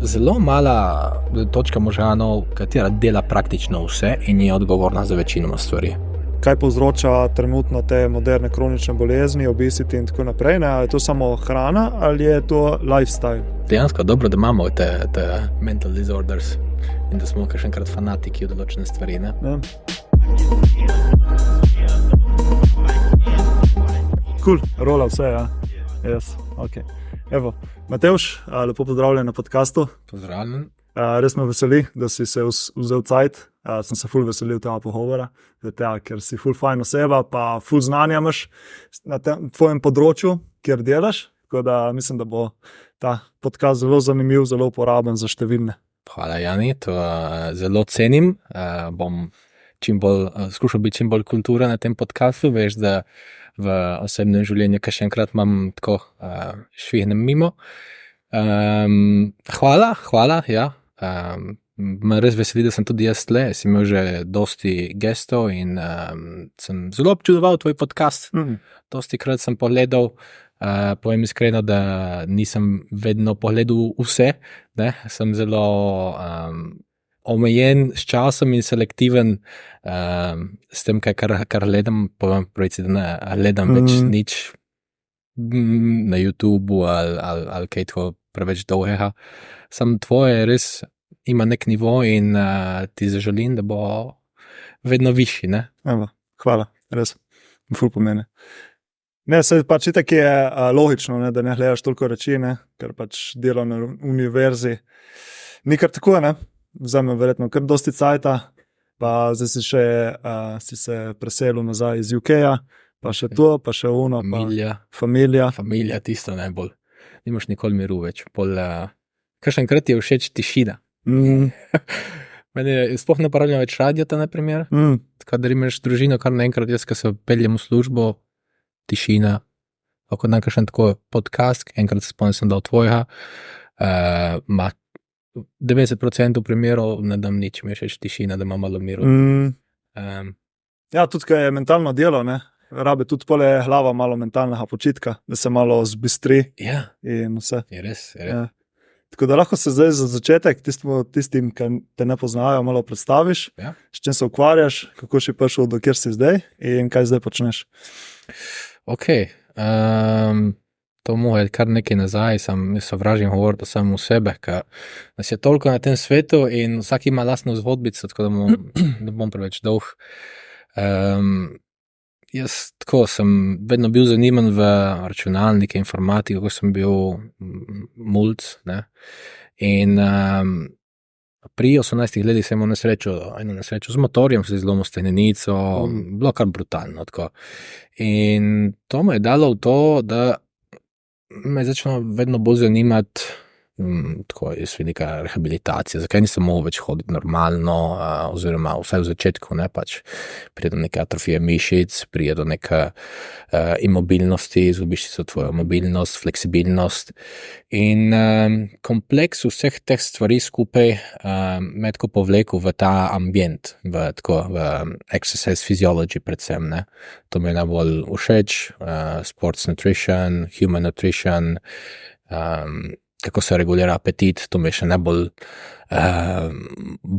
zelo mala točka možganov, katera dela praktično vse in je odgovorna za večino stvari. Kaj povzroča trenutno te moderne kronične bolezni, obesity in tako naprej? Ne? Ali je to samo hrana ali je to lifestyle? Dejansko dobro, da imamo te mental disorders in da smo kakšenkrat fanatiki od določene stvari. Ne? Ja. Cool, rola vse, ja. Yes, okay. Evo, Matevž, lepo pozdravljen na podcastu. Pozdravljen. Res me veseli, da si se vzel cajt. Sem se ful veselil tega pogovora, ker si ful fajn oseba, pa ful znanja imaš na tvojem področju, kjer delaš. Tako da mislim, da bo ta podcast zelo zanimiv, zelo uporaben za številne. Hvala, Jani, to zelo cenim. Bom skušal biti čim bolj kulturen na tem podcastu. Veš, da v osebnem življenju še enkrat imam tako švihnem mimo. Hvala, ja. Me res veseli, da sem tudi jaz tle. Si imel že dosti gestov in sem zelo občudoval tvoj podcast. Dosti krat sem pogledal, povem iskreno, da nisem vedno pogledal vse. Ne? Sem zelo omejen s časom in selektiven s tem, kar gledam. Povem pravici, da ne gledam več nič na YouTubeu ali kaj tako preveč dolgega. Sam tvoje res ima nek nivo in ti zaželim, da bo vedno višji. Ne? Evo, hvala, res. Ful pomeni. Ne, se pač itak je logično, ne, da ne gledaš toliko reči, ne, ker pač delo na univerzi ni kar tako, ne. Vzame verjetno kar dosti cajta, pa zdaj si se preselil nazaj iz UK-ja, pa še to, pa še ono, familija. Familija, tisto najbolj. Nimaš nikoli miru več. Kakšenkrat ti je všeč tišina. Meni je sploh ne uporabljam več radijota, na primer. Kadar imaš družino, kar naenkrat jaz, ko se peljem v službo, tišina, lahko na kakšen tako podcast, enkrat se spomnim, sem dal tvojega, 90% primerov ne dam nič, mi je všeč tišina, da ima malo miru. Ja, tudi ko je mentalno delo, ne, rabi tudi pole glava malo mentalnega počitka, da se malo zbistri. Ja, in vse. je res. Ja. Tako da lahko se zdaj za začetek tistim, ki te ne poznajo, malo predstaviš, Ja. s čim se ukvarjaš, kako si prišel do kjer si zdaj in kaj zdaj počneš. Ok, to mu je kar nekaj nazaj, sam sovražim govoriti samo o sebe, ker nas je toliko na tem svetu in vsak ima lastno zgodbico, tako da ne bom preveč dolg. Jaz tako sem vedno bil zaniman v računalnike, informatiko, ko sem bil mulc, ne. In pri 18 letih sem imel eno nesrečo z motorjem, se zlomil stegnenico, bilo kar brutalno. Tako. In to me je dalo v to, da me je začelo vedno bolj zanimati tako iz vidika rehabilitacije, zakaj nisem mogel več hoditi normalno, oziroma vsaj v začetku, ne, pač prije do neke atrofije mišic, prije do neke imobilnosti, izgubiš si tvojo mobilnost, fleksibilnost in kompleks vseh teh stvari skupaj me tako povlekel v ta ambient, v exercise physiology predvsem, ne. To mi je najbolj všeč, sports nutrition, human nutrition, kako se regulira apetit, to mi je še najbolj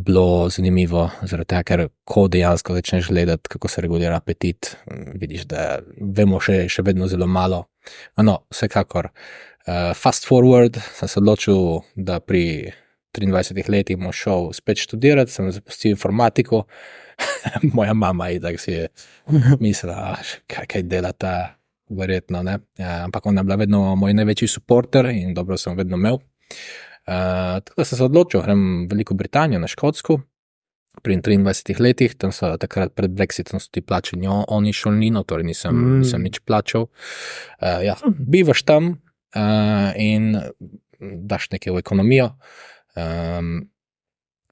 bilo zanimivo, zaradi tega, ker ko dejansko začneš gledati, kako se regulira apetit, vidiš, da vemo še vedno zelo malo. No, vsekakor, fast forward, sem se odločil, da pri 23 letih bom šel spet študirati, sem zapustil informatiko, moja mama itak si je mislila, kaj dela ta verjetno, ne. Ampak ona je bila vedno moj največji supporter in dobro sem vedno imel. Tako da sem se odločil, grem v Veliko Britanijo na Škotsko pri 23 letih, tam so takrat pred Brexitom so ti plačali oni šolnino, torej nisem nič plačal. Ja, bivaš tam in daš nekaj v ekonomijo.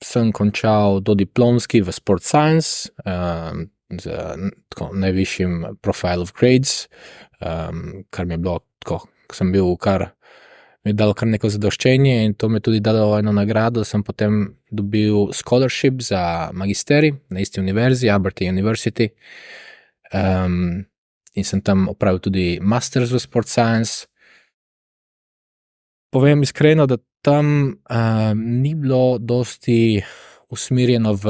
Sem končal dodiplomski v sport science, z tako najvišjim profile of grades, kar mi je bilo tako, ko sem bil mi je dalo kar neko zadoščenje in to mi je tudi dalo eno nagrado, sem potem dobil scholarship za magisterij na isti univerzi, Aberdeen University, in sem tam opravil tudi masters v sport science. povem iskreno, da tam ni bilo dosti usmerjeno v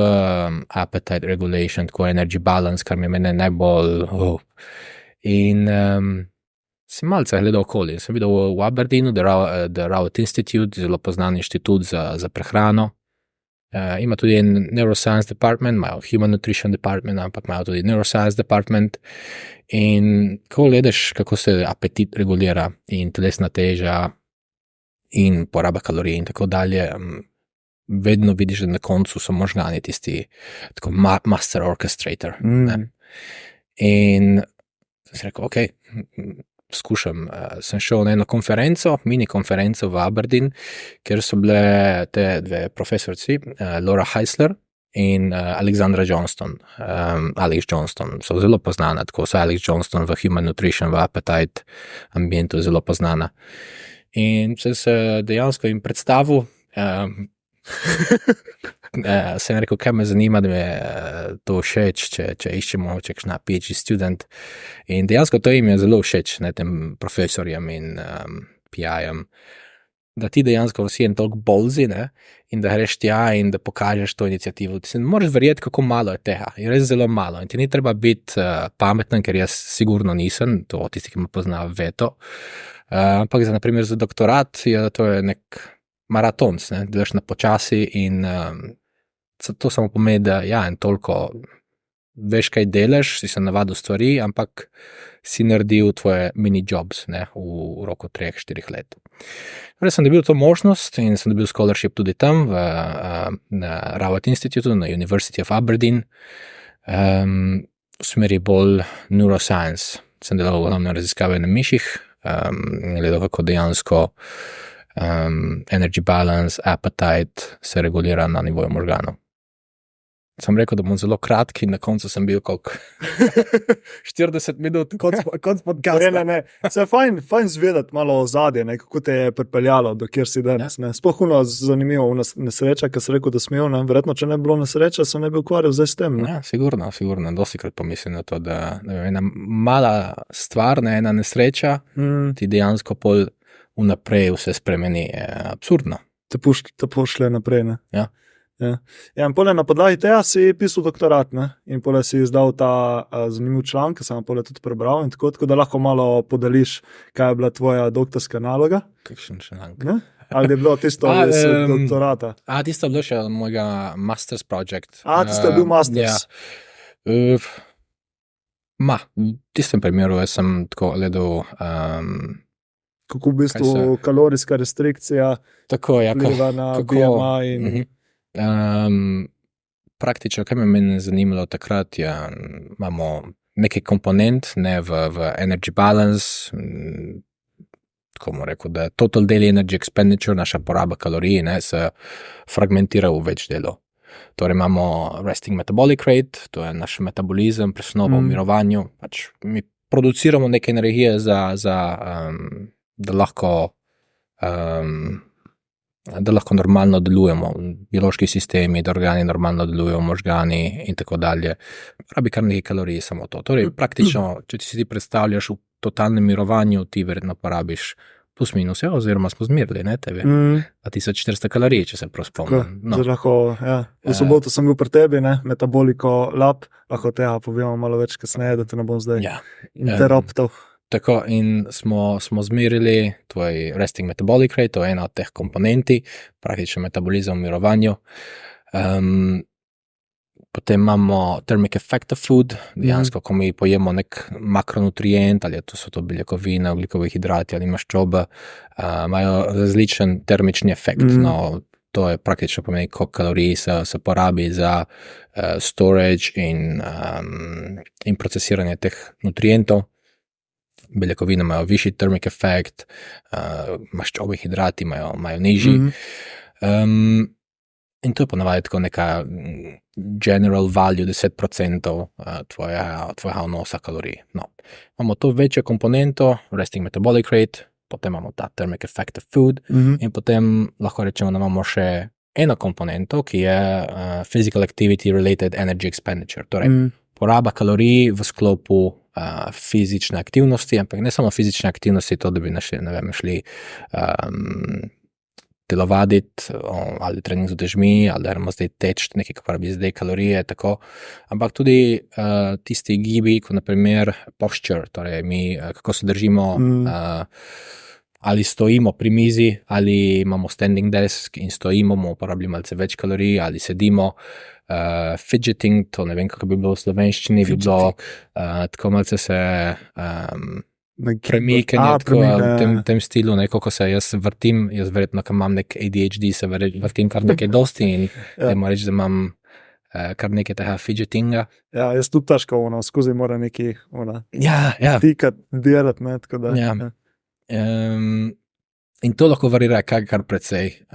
appetite regulation, tako energy balance, kar mi je mene najbolj... In sem malce gledal okoli. Sem videl v Aberdeenu, The Rowett Institute, zelo poznan inštitut za prehrano. Ima tudi en neuroscience department, imajo human nutrition department, ampak imajo tudi neuroscience department. In ko gledaš, kako se apetit regulira in telesna teža in poraba kalorij in tako dalje, vedno vidiš, da na koncu so možgani tisti tako master orchestrator. In sem rekel, ok, skušam. Sem šel na eno konferenco, mini konferenco v Aberdeen, kjer so bile te dve profesorci, Laura Heisler in Alexandra Johnston. Alex Johnston so zelo poznana, tako so Alex Johnston v human nutrition, v appetite ambientu zelo poznana. In sem se dejansko jim predstavil, sem rekel, kaj me zanima, da me to všeč, če iščemo kakšna PhD student. In dejansko to jim je zelo všeč, ne, tem profesorjem in PI-jem, da ti dejansko vsi en toliko bolzi, ne, in da greš tja in da pokažeš to inicijativo. Ti se moraš verjeti, kako malo je tega. Je res zelo malo. In ti ni treba biti pameten, ker jaz sigurno nisem, to tisti, ki me pozna, ve to. Ampak naprimer za doktorat to je nek maratonc, ne, delaš na počasi in to samo pomeni, da ja, in toliko veš, kaj delaš, si se navadil stvari, ampak si naredil tvoje mini jobs, ne, v roku 3-4 let. Torej sem dobil to možnost in sem dobil scholarship tudi tam na Rowett Institute, na University of Aberdeen, v smeri bolj neuroscience. Sem delal glavne raziskave na miših, gledal, kako dejansko energy balance, appetite se regulira na nivoju možganov. Sem rekel, da bom zelo kratki, na koncu sem bil koliko 40 minut. Konc podcasta. Ne. Se je fajn zvedeti malo ozadje, ne, kako te je pripeljalo, do kjer si danes. Ja. Spohuno zanimivo nesreča, ker sem rekel, da smel, ne. Verjetno, če ne bi bilo nesreča, sem ne bi ukvarjal zdaj s tem. Ne. Ja, sigurno. Dostikrat pomislim na to, da ena mala stvar, ne, ena nesreča, ti dejansko pol vnaprej vse spremeni. Je absurdno. Te pošle naprej, ne. Ja. Ja, in pole na podlagi tega si pisal doktorat, ne? In pole si izdal ta zanimiv članek, ki sem ga pole tudi prebral in tako da lahko malo podeliš, kaj je bila tvoja doktorska naloga. Kakšen članek? Ne? Ali je bilo tisto iz doktorata? Tisto je bilo še mojega master's project. Tisto je bil master's. Ja. V tistem primeru jaz sem tako gledal kako v bistvu kalorijska restrikcija vpliva na BMI in... Praktično, kaj me meni zanimalo takrat, je, imamo nekaj komponent, ne, v energy balance, tako bomo rekel, da total daily energy expenditure, naša poraba kalorij, ne, se fragmentira v več delov. Torej imamo resting metabolic rate, to je naš metabolizem, presnova v mirovanju, pač mi produciramo neke energije da lahko normalno delujemo, biološki sistemi, da organi normalno delujejo, možgani in tako dalje. Rabi kar nekaj kalorij samo to. Torej, praktično, če si ti predstavljaš v totalnem mirovanju, ti verjetno porabiš plus minus, oziroma smo zmerili, ne, tebi. 1400 kalorij, če se prav spomnim. No. Lahko, ja. V soboto sem bil pri tebi, ne, Metaboliko Lab, lahko tega povemo malo več kasneje, da te ne bom zdaj interruptal. Tako, in smo zmerili tvoj resting metabolic rate, to je ena od teh komponenti, praktično metabolizem v mirovanju. Potem imamo thermic effect of food, dejansko, ko mi pojemo nek makronutrient, ali so to beljakovine, ogljikovi hidrati ali maščobe, imajo različen termični efekt. No, to je praktično pomeni, koliko kalorij se porabi za storage in procesiranje teh nutrientov. Beljakovine imajo višji thermic effect, maščobe hidrati imajo nižji. In to je ponavadi tako neka general value 10% tvojega vnosa kalorij. No. Imamo to večjo komponento, resting metabolic rate, potem imamo ta thermic effect of food in potem lahko rečemo, da imamo še eno komponento, ki je physical activity related energy expenditure. Torej, poraba kalorij v sklopu fizične aktivnosti, ampak ne samo fizične aktivnosti, to, da bi šli telovaditi ali trening z utežmi, ali da moramo zdaj teči nekaj, kar bi zdaj kalorije, tako. Ampak tudi tisti gibi, kot naprimer posture, torej mi, kako se držimo, ali stojimo pri mizi, ali imamo standing desk in stojimo, bomo uporabili malce več kalorij, ali sedimo, fidgeting, to ne vem, kako bi bilo v slovenščini, bi bilo tako malce se premikanje, tako v tem stilu, kako se jaz vrtim, jaz verjetno, ko imam nek ADHD, se vrtim kar nekaj dosti in dajmo reči, da imam kar nekaj tega fidgetinga. Ja, jaz tudi težko, skozi mora nekaj, tikati, delati, ne, tako da. Ja. In to lahko varira kar precej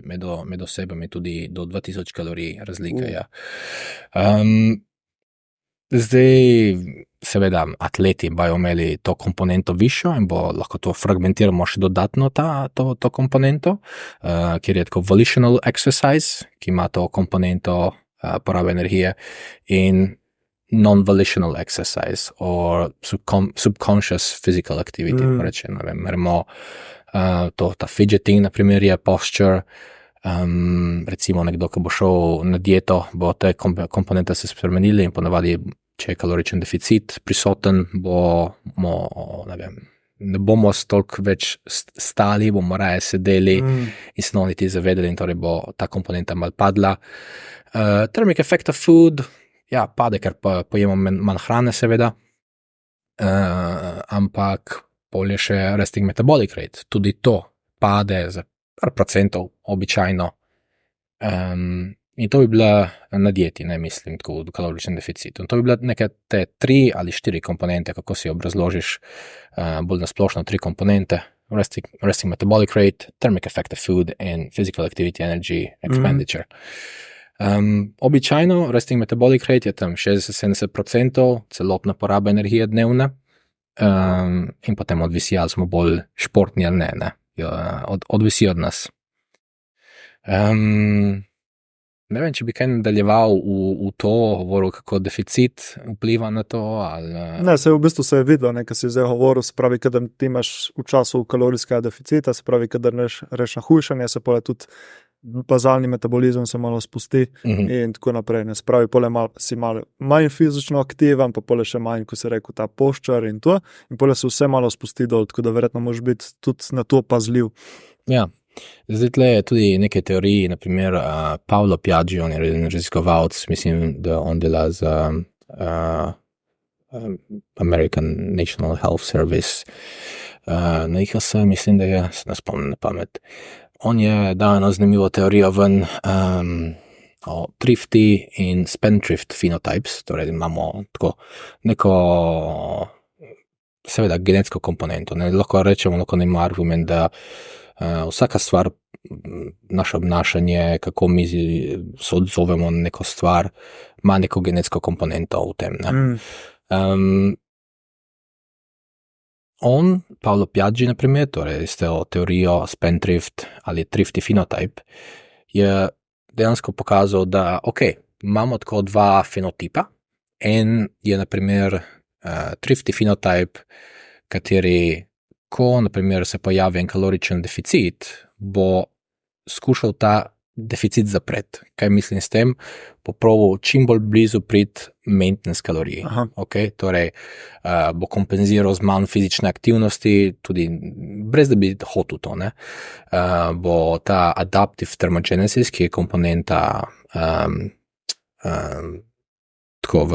med osebami, tudi do 2000 kalorij razlika. Ja. Zdaj, seveda, atleti bojo imeli to komponento višjo in bo lahko to fragmentiramo še dodatno to komponento, kjer je tako volitional exercise, ki ima to komponento porabe energije, in non-volitional exercise or subconscious physical activity, reče, ne vem, ta fidgeting, na primer, je posture, recimo nekdo, ki bo šel na dieto, bo te komponente se spremenili in ponavadi, če je kaloričen deficit prisoten, ne bomo toliko več stali, bomo raje sedeli in se niti zavedali in torej bo ta komponenta malo padla. Thermic effect of food, ja, pade, ker pojemo manj hrane, seveda, ampak bolje še resting metabolic rate, tudi to pade za par procentov običajno. In to bi bila na dieti, ne mislim, tako v kaloričnem deficitu. In to bi bila neke te 3 ali 4 komponente, kako si obrazložiš bolj nasplošno 3 komponente, resting metabolic rate, thermic effect of food in physical activity energy expenditure. Običajno resting metabolic rate je tam 60-70% celotna poraba energije dnevna, in potem odvisi, ali smo bolj športni ali ne. Odvisi od nas. Ne vem, če bi kaj nadaljeval v to, govoril, kako deficit vpliva na to, ali... Ne, v bistvu se je videlo, ko si zdaj govoril, se pravi, kadar ti imaš v času kalorijskega deficita, se pravi, kadar reš na hujšanje, se pa tudi bazalni metabolizem se malo spusti in tako naprej. Ne, se pravi, si malo manj fizično aktiven, pa pole še manj, ko si rekel, ta posture in to, in pole se vse malo spusti dol, tako da verjetno moraš biti tudi na to pazljiv. Ja. Zdaj tle je tudi nekaj teorij, naprimer Paolo Piaggi, on je raziskovalec, mislim, da on dela za American National Health Service, na IHS, mislim, da je, se ne spomnim na pamet. On je dal eno zanimivo teorijo ven o thrifty in spendthrift phenotypes, torej imamo tako neko, seveda, genetsko komponento, ne, lahko rečemo, lahko imamo argument, da vsaka stvar, naše obnašanje, kako mi se odzovemo na neko stvar, ima neko genetsko komponento v tem. Paolo Piaggi, na primer, torej s to teorijo spendthrift ali thrifty phenotype, je dejansko pokazal, da imamo tako 2 fenotipa. En je, na primer, thrifty phenotype, kateri, ko, na primer, se pojavi en kaloričen deficit, bo skušal ta deficit zapreti. Kaj mislim s tem? Popravil čim bolj blizu priti maintenance kalorij. Torej, bo kompenziral z manj fizične aktivnosti, tudi brez da bi hotel to, ne. Bo ta adaptive thermogenesis, ki je komponenta tako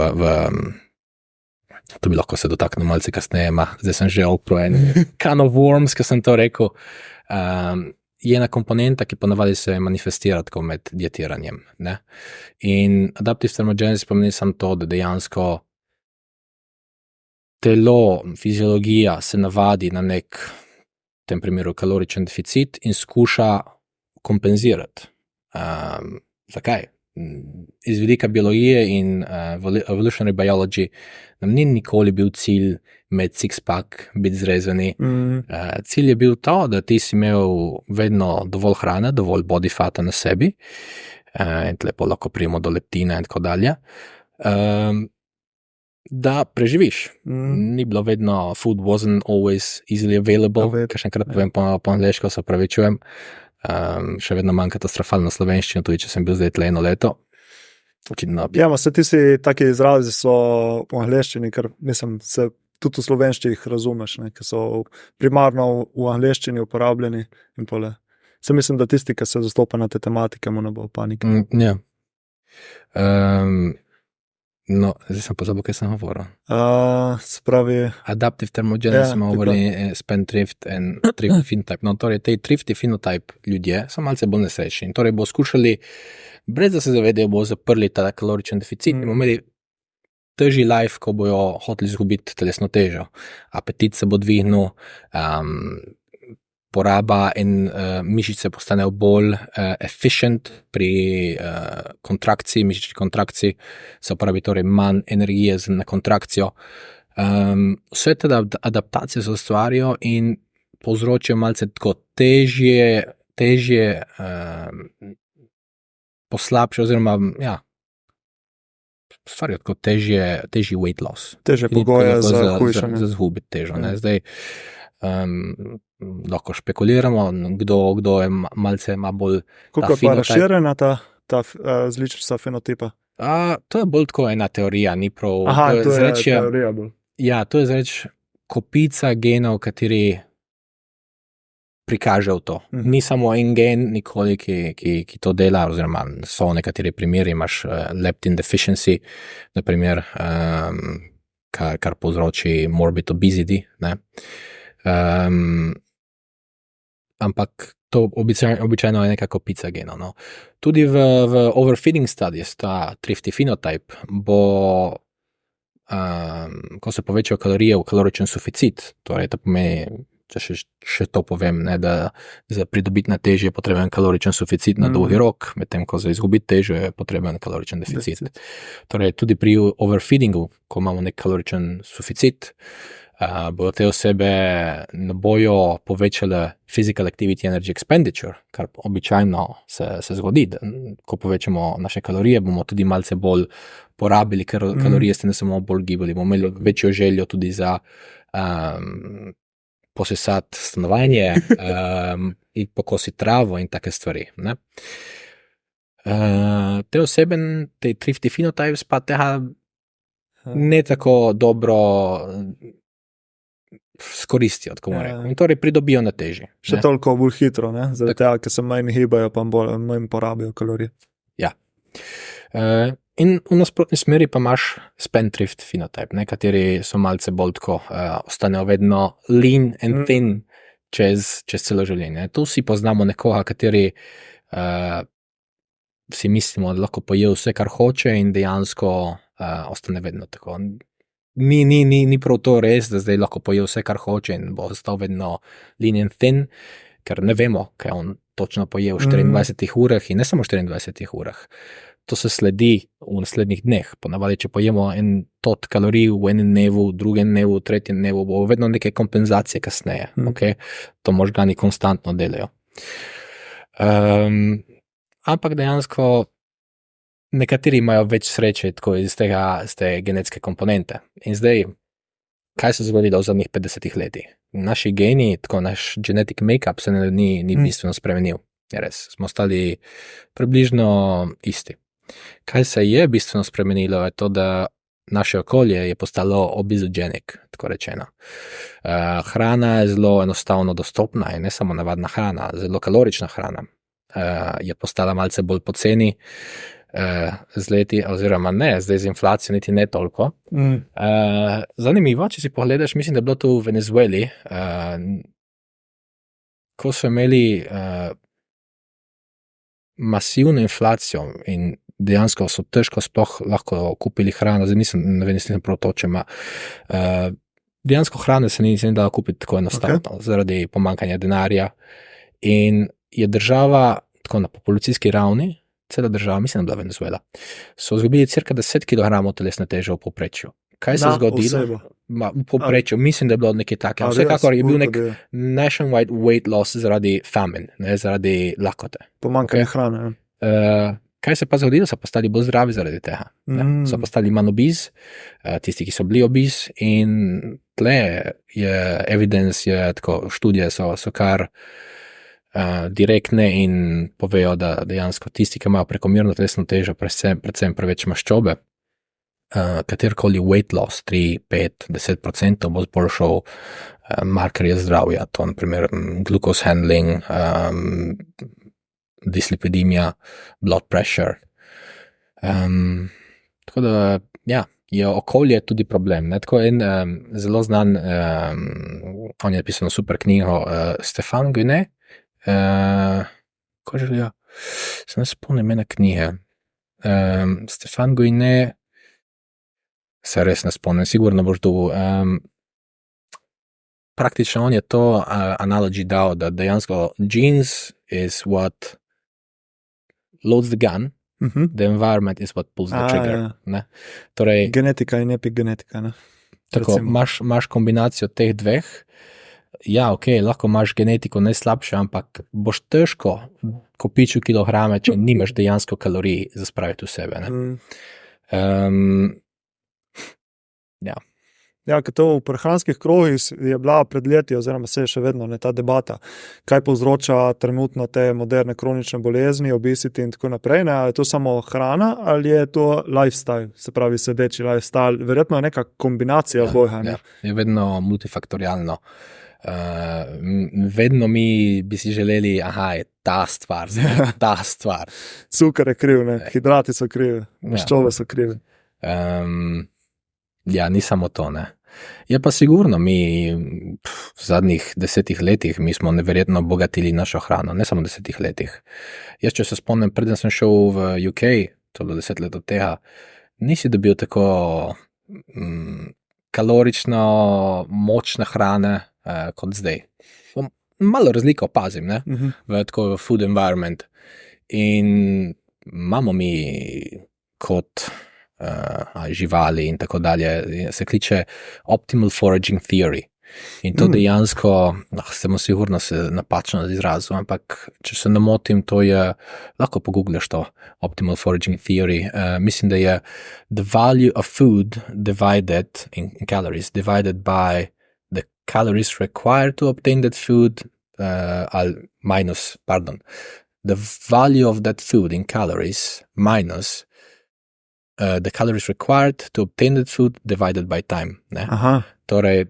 to bi lahko se dotaknil malce kasneje, zdaj sem že okrojen can of worms, ko sem to rekel, je ena komponenta, ki ponavadi se manifestira tako med dietiranjem, ne. In adaptive thermogenesis pomeni samo to, da dejansko telo, fiziologija se navadi na nek, v tem primeru kaloričen deficit in skuša kompenzirati. Zakaj? Iz vidika biologije in evolutionary biology nam ni nikoli bil cilj imeti six-pack, biti zrezani. Cilj je bil to, da ti si imel vedno dovolj hrane, dovolj body fata na sebi, in lepo lahko prijemo do leptina in tako dalje. da preživiš. Ni bilo vedno, food wasn't always easily available, kar še enkrat povem po angleško, se opravičujem. Še vedno manj katastrofalno slovenščino, tudi če sem bil zdaj tle 1 leto. Ja, vse tisti taki izrazi so po angleščini, ker mislim, se tudi v slovenščini jih razumeš, ne, ki so primarno v angleščini uporabljeni in pole. Se mislim, da tisti, ki se zastopa na te tematike, mu ne bo panike. Ja. No, zdaj sem pozabil, kaj sem govoril. Spravi... Adaptive thermogenesis smo govorili, spendthrift in thrifty phenotype. No, torej, te thrifty phenotype ljudje so malce bolj nesrečni. Torej, bo skušali, brez da se zavedajo, bo zaprli ta kaloričen deficit, bomo imeli težji life, ko bojo hoteli izgubiti telesno težo. Apetit se bo dvignil, poraba in mišice postanejo bolj efficient pri kontrakciji, mišični kontrakciji, se uporabi torej manj energije na kontrakcijo. Vse te adaptacije se ustvarijo in povzročijo malce tako težje poslabše oziroma stvarijo tako težji weight loss. Težje pogoje za hujšanje. Za zgubiti težo. Zdaj lahko špekuliramo, kdo je malce ima bolj koliko je pa razširjena ta različna fenotipa? To je bolj tako ena teorija, ni prav. To je teorija bolj. Ja, to je zreč kopica genov, kateri prikažejo to. Ni samo en gen nikoli, ki to dela, oziroma so nekateri primeri, imaš leptin deficiency, naprimer, kar povzroči morbid obesity, ne. Ampak to običajno je neka kopica genov. No. Tudi v overfeeding studies, ta thrifty phenotype, bo, ko se povečajo kalorije v kaloričen suficit, torej to pomeni, če še to povem, ne, da za pridobiti na težje je potreben kaloričen suficit na dolgi rok, medtem ko za izgubiti težo je potreben kaloričen deficit. Torej tudi pri overfeedingu, ko imamo nek kaloričen suficit, bodo te osebe ne bojo povečale physical activity energy expenditure, kar običajno se zgodi, da ko povečamo naše kalorije, bomo tudi malce bolj porabili, ker kalorije se ne samo bolj gibali, bomo imeli večjo željo tudi za posesati stanovanje in pokositi travo in take stvari. Ne? Te osebe, te thrifty phenotypes pa tega ne tako dobro skoristijo, tako bomo rekli. In torej pridobijo na teži. Še toliko bolj hitro, ne? Zaradi tega, ker se manj hibajo, pa manj porabijo kalorije. Ja. In v nasprotni smeri pa imaš spendthrift phenotype, ne? Kateri so malce bolj tako, ostanejo vedno lean and thin čez celo življenje. Tu si poznamo nekoga, kateri si mislimo, da lahko poje vse, kar hoče in dejansko ostane vedno tako. Ni prav to res, da zdaj lahko poje vse, kar hoče in bo ostal vedno lean and thin, ker ne vemo, kaj on točno poje v 24 urah in ne samo v 24 urah. To se sledi v naslednjih dneh. Ponavadi, če pojemo en tot kalorij v enem dnevu, v drugem dnevu, v tretjem dnevu, bo vedno neke kompenzacije kasneje. Okay? To možgani konstantno delajo. Ampak dejansko nekateri imajo več sreče tako iz te genetske komponente. In zdaj, kaj se zgodilo v zadnjih 50 letih? Naši geni, tako naš genetic make-up se ni bistveno spremenil. Je res, smo stali približno isti. Kaj se je bistveno spremenilo, je to, da naše okolje je postalo obesogenic, tako rečeno. Hrana je zelo enostavno dostopna in ne samo navadna hrana, zelo kalorična hrana. Je postala malce bolj poceni z leti, oziroma ne, zdaj z inflacijo niti ne toliko. Zanimivo, če si pogledaš, mislim, da je bilo to v Venezueli, ko so imeli masivno inflacijo in dejansko so težko sploh lahko kupili hrano, zdaj nisem prav točen, dejansko hrane se ni dala kupiti tako enostavno, zaradi pomanjkanja denarja in je država, tako na populacijski ravni, cela država, mislim, da bila Venezuela, so izgubili cirka 10 kg telesne teže v povprečju. Kaj se je zgodilo? V povprečju, mislim, da je bilo nekaj takega. Vsekakor je bil nek nationwide weight loss zaradi famine, ne, zaradi lakote. Pomanjkanje hrane. kaj se pa zgodilo, so postali bolj zdravi zaradi tega. So postali manj obese, tisti, ki so bili obese, in tle je evidence, tako študije so kar direktne in povejo, da dejansko tisti, ki imajo prekomerno telesno težo, predvsem preveč maščobe, katerkoli weight loss, 3, 5, 10% bo zboljšal markerje zdravja, to naprimer glucose handling, dyslipidemija, blood pressure. Tako da, ja, je okolje tudi problem. Ne? Tako en zelo znan, on je napisal super knjigo, Stefan Guine, ko želijo, se ne spomnim imena knjige. Stefan Guine, se res ne spomnim, sigurno boš dobil. Praktično on je to analogy dal, da dejansko genes is what loads the gun, the environment is what pulls the trigger. Ja. Ne? Torej, Genetika in epigenetika. Ne? tako, imaš kombinacijo teh dveh, ja, ok, lahko imaš genetiko najslabše, ampak boš težko kopičil kilograme, če nimaš dejansko kalorij za spraviti v sebe. Ne? Ja. Ja, ker to v prehranskih krogih je bila pred leti, oziroma se je še vedno ta debata, kaj povzroča trenutno te moderne kronične bolezni, obesity in tako naprej. Ne? Ali je to samo hrana ali je to lifestyle, se pravi sedeči lifestyle? Verjetno je neka kombinacija obojega. Ja, je vedno multifaktorialno. Vedno mi bi si želeli, je ta stvar, ta stvar. Cuker je kriv, ne? Hidrati so krivi, maščobe so krivi. Ja, ni samo to, ne. Je pa sigurno, mi v zadnjih 10 letih mi smo neverjetno obogatili našo hrano, ne samo 10 letih. Jaz, če se spomnim, preden sem šel v UK, to je bilo 10 let od tega, nisi dobil tako kalorično močne hrane kot zdaj. Malo razliko opazim, ne, v food environment. In imamo mi kot živali in tako dalje, se kliče optimal foraging theory. In to dejansko, sem sigurno se napačno izrazil, ampak če se ne motim, to je, lahko pogoogleš to, optimal foraging theory. Mislim, da je the value of food divided in calories, divided by the calories required to obtain that food, the value of that food in calories minus the calories required to obtain that food divided by time. Ne? Torej,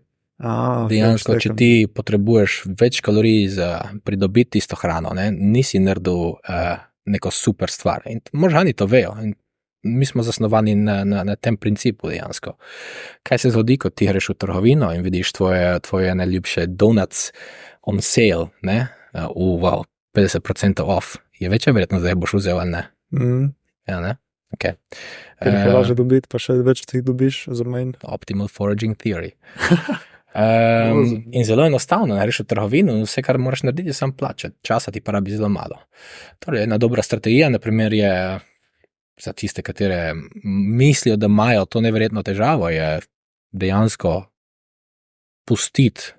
dejansko, če ti potrebuješ več kalorij za pridobiti isto hrano, ne? Nisi naredil neko super stvar. In možgani to vejo. In mi smo zasnovani na tem principu dejansko. Kaj se zgodi, ko ti greš v trgovino in vidiš tvoje najljubše donuts on sale, ne? Wow, 50% off. Je večja verjetnost, da jih boš vzel, ali ne? Ja, ne? Okay. Ker jih je lažje dobiti, pa še več ti dobiš za manj. Optimal foraging theory. In zelo enostavno, greš v trgovino in vse, kar moraš narediti, je samo plačati. Časa ti porabi zelo malo. Torej, ena dobra strategija, na primer, je za tiste, katere mislijo, da imajo to neverjetno težavo, je dejansko pustiti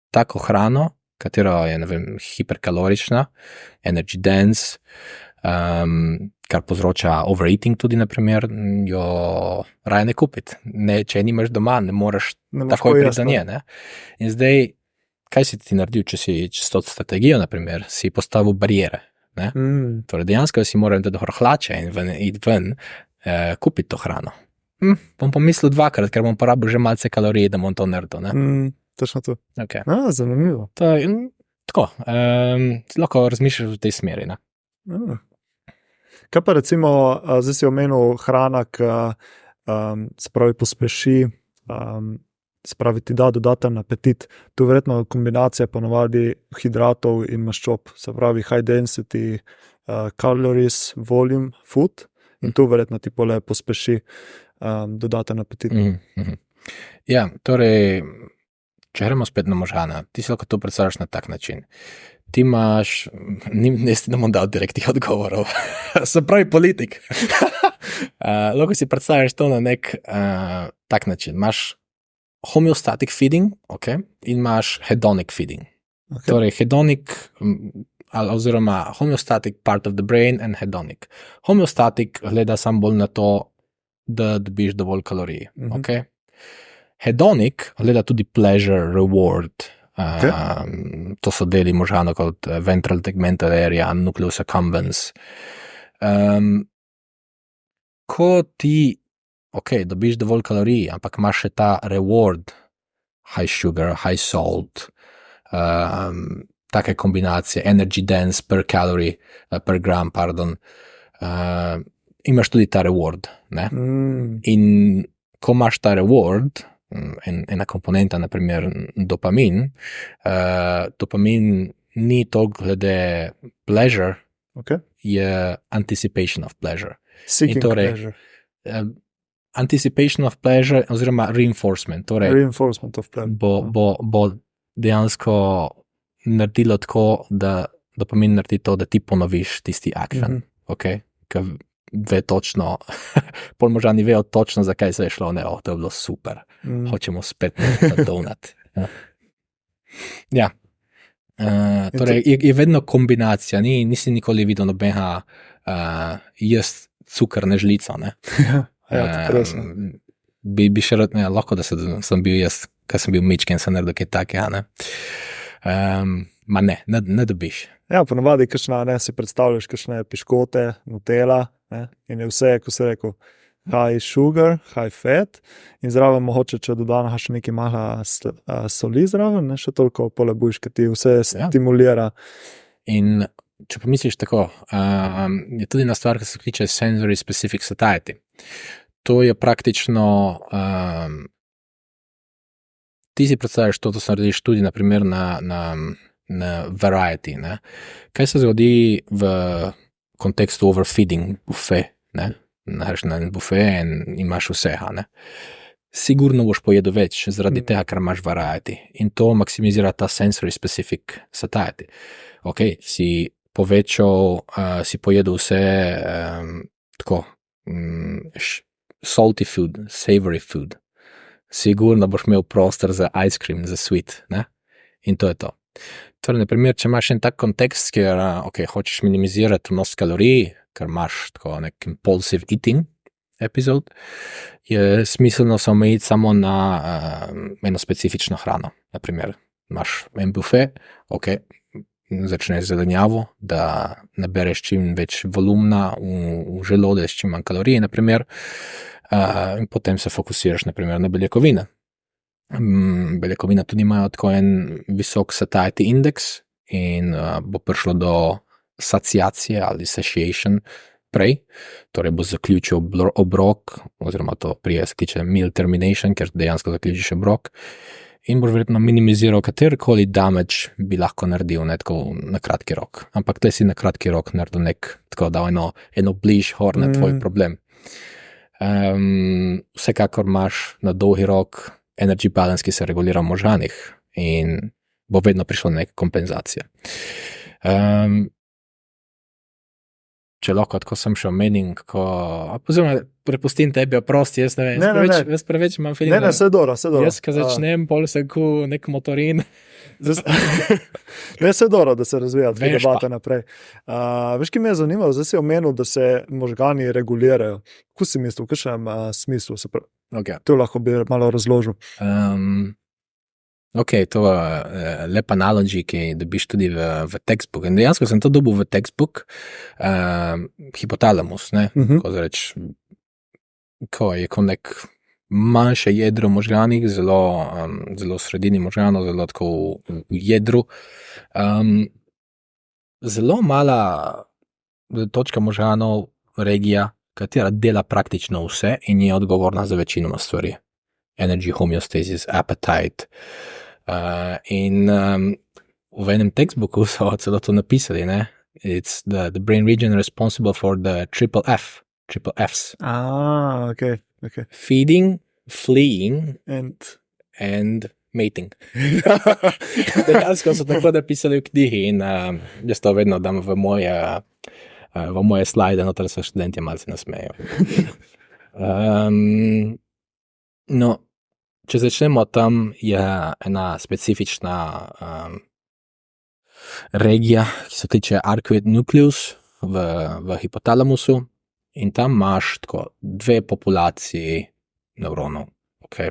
tako hrano, katera je, ne vem, hiperkalorična, energy dense, kar povzroča overeating tudi, naprimer, jo raje ne kupiti. Če nimaš doma, ne moreš takoj priti do nje. Ne? In zdaj, kaj si ti naredil, če si s to strategijo, naprimer, si postavil barijere. Ne? Torej, dejansko si moral iti do hlače in iti ven, kupiti to hrano. Bom pomislil dvakrat, ker bom porabil že malce kalorij, da bom to naredil. Ne? Točno to. Okay. Zanimivo. Tako, lahko razmišljaš v tej smeri. Ne? Kaj pa recimo, zdaj si omenil hrana, ki se pravi pospeši, se pravi ti da dodaten apetit. Tu je verjetno kombinacija ponovadi hidratov in maščob, se pravi high density calories, volume food in tu verjetno ti pole pospeši dodaten apetit. Ja, torej, če gremo spet na možgana, ti si lahko to predstavljaš na tak način. Ti imaš, ne bom dal direktnih odgovorov, se pravi politik. Lahko si predstavljaš to na nek tak način. Imaš homeostatic feeding, okay, in imaš hedonic feeding. Okay. Torej, hedonic oziroma homeostatic part of the brain and hedonic. Homeostatic gleda sam bolj na to, da dobiš dovolj kalorij. Okay? Hedonic gleda tudi pleasure, reward. To so deli možganov kot ventral tegmental area, nucleus accumbens. Ko ti dobiš dovolj kalorij, ampak imaš še ta reward, high sugar, high salt, take kombinacije, energy dense per calorie, per gram, imaš tudi ta reward. Ne? In ko imaš ta reward, ena komponenta, naprimer dopamin, dopamin ni toliko glede pleasure, je anticipation of pleasure. Seeking pleasure. Anticipation of pleasure oziroma reinforcement. Torej, Reinforcement of pleasure. Bo dejansko naredilo tako, da dopamin naredi to, da ti ponoviš tisti action. Ker ve točno, pol možgani vejo točno, zakaj se je šlo, to je bilo super. Hočemo spet ta donut. Ja. Torej, je vedno kombinacija, nisi nikoli videl nobenega jaz cukrne žlico, ne? Bi še rad, lahko da sem bil jaz, ko sem bil mičken, sem naredil kaj takega, ne? Ma ne dobiš. Ja, ponavadi, si predstavljaš, kakšne piškote, Nutella, ne? In je vse, ko se rekel, high sugar, high fat, in zraven mogoče, če dodana še nekaj malo soli zraven, ne? Še toliko polebuš, ker ti vse stimulira. In če pomisliš tako, je tudi ena stvar, ki se kliče sensory specific satiety. To je praktično, ti si predstavljaš to se narediš tudi naprimer na variety. Ne? Kaj se zgodi v kontekstu overfeeding, buffet, ne? Nahreš na en buffet in imaš vseha, ne? Sigurno boš pojedel več, zaradi tega, ker imaš variety. In to maksimizira ta sensory specific satiety. Si povečal, si pojedel vse tako, salty food, savory food. Sigurno boš imel prostor za ice cream, za sweet, ne? In to je to. Torej, naprimer, če imaš en tak kontekst, kjer hočeš minimizirati vnos kalorij, ker imaš tako nek impulsive eating epizod, je smiselno se omejiti samo na eno specifično hrano. Naprimer, imaš en buffet, začneš zelenjavo, da nabereš čim več volumna v želodec, čim manj kalorij, naprimer, in potem se fokusiraš naprimer na beljakovine. Beljakovine tudi imajo tako en visok satiety index in bo prišlo do saciacije ali satiation prej, torej bo zaključil obrok, oziroma to prije se kliče meal termination, ker dejansko zaključiš obrok in boš verjetno minimiziral katerikoli damage bi lahko naredil, ne tako na kratki rok. Ampak tle si na kratki rok naredil tako dal eno bliž hor na tvoj problem. Vsekakor imaš na dolgi rok energy balance, ki se regulira v možganih in bo vedno prišlo neka kompenzacija. Če lahko, tako sem še omenim, oziroma prepustim tebi, oprosti, jaz ne vem, jaz preveč imam feeling. Ne, vse dobro. Jaz, ko začnem, pol se nek motorin. Ne, vse dobro, da se razvija dve debate naprej. Veš, ki me je zanimalo, zdaj si omenil, da se možgani regulirajo. Kako si mislil, v kakšnem smislu? To lahko bi malo razložil. To je lep analogy, ki dobiš tudi v textbook. In dejansko sem to dobil v textbook, hipotalamus, ne, ko reč, ko je nek manjše jedro možganih, zelo sredini možganov, zelo tako v jedru. Zelo mala točka možganov, regija, katera dela praktično vse in je odgovorna za večino stvari. Energy, homeostasis, appetite. In v enem textbooku so celo to napisali, ne? It's the brain region responsible for the triple Fs. Okay. Feeding, fleeing and mating. Dejansko so tako napisali v knjigi in jaz to vedno dam v moje slide, noter se študenti malce nasmejo. Če začnemo tam, je ena specifična regija, ki se tiče arcuate nucleus v hipotalamusu in tam imaš tako dve populaciji nevronov. Okay.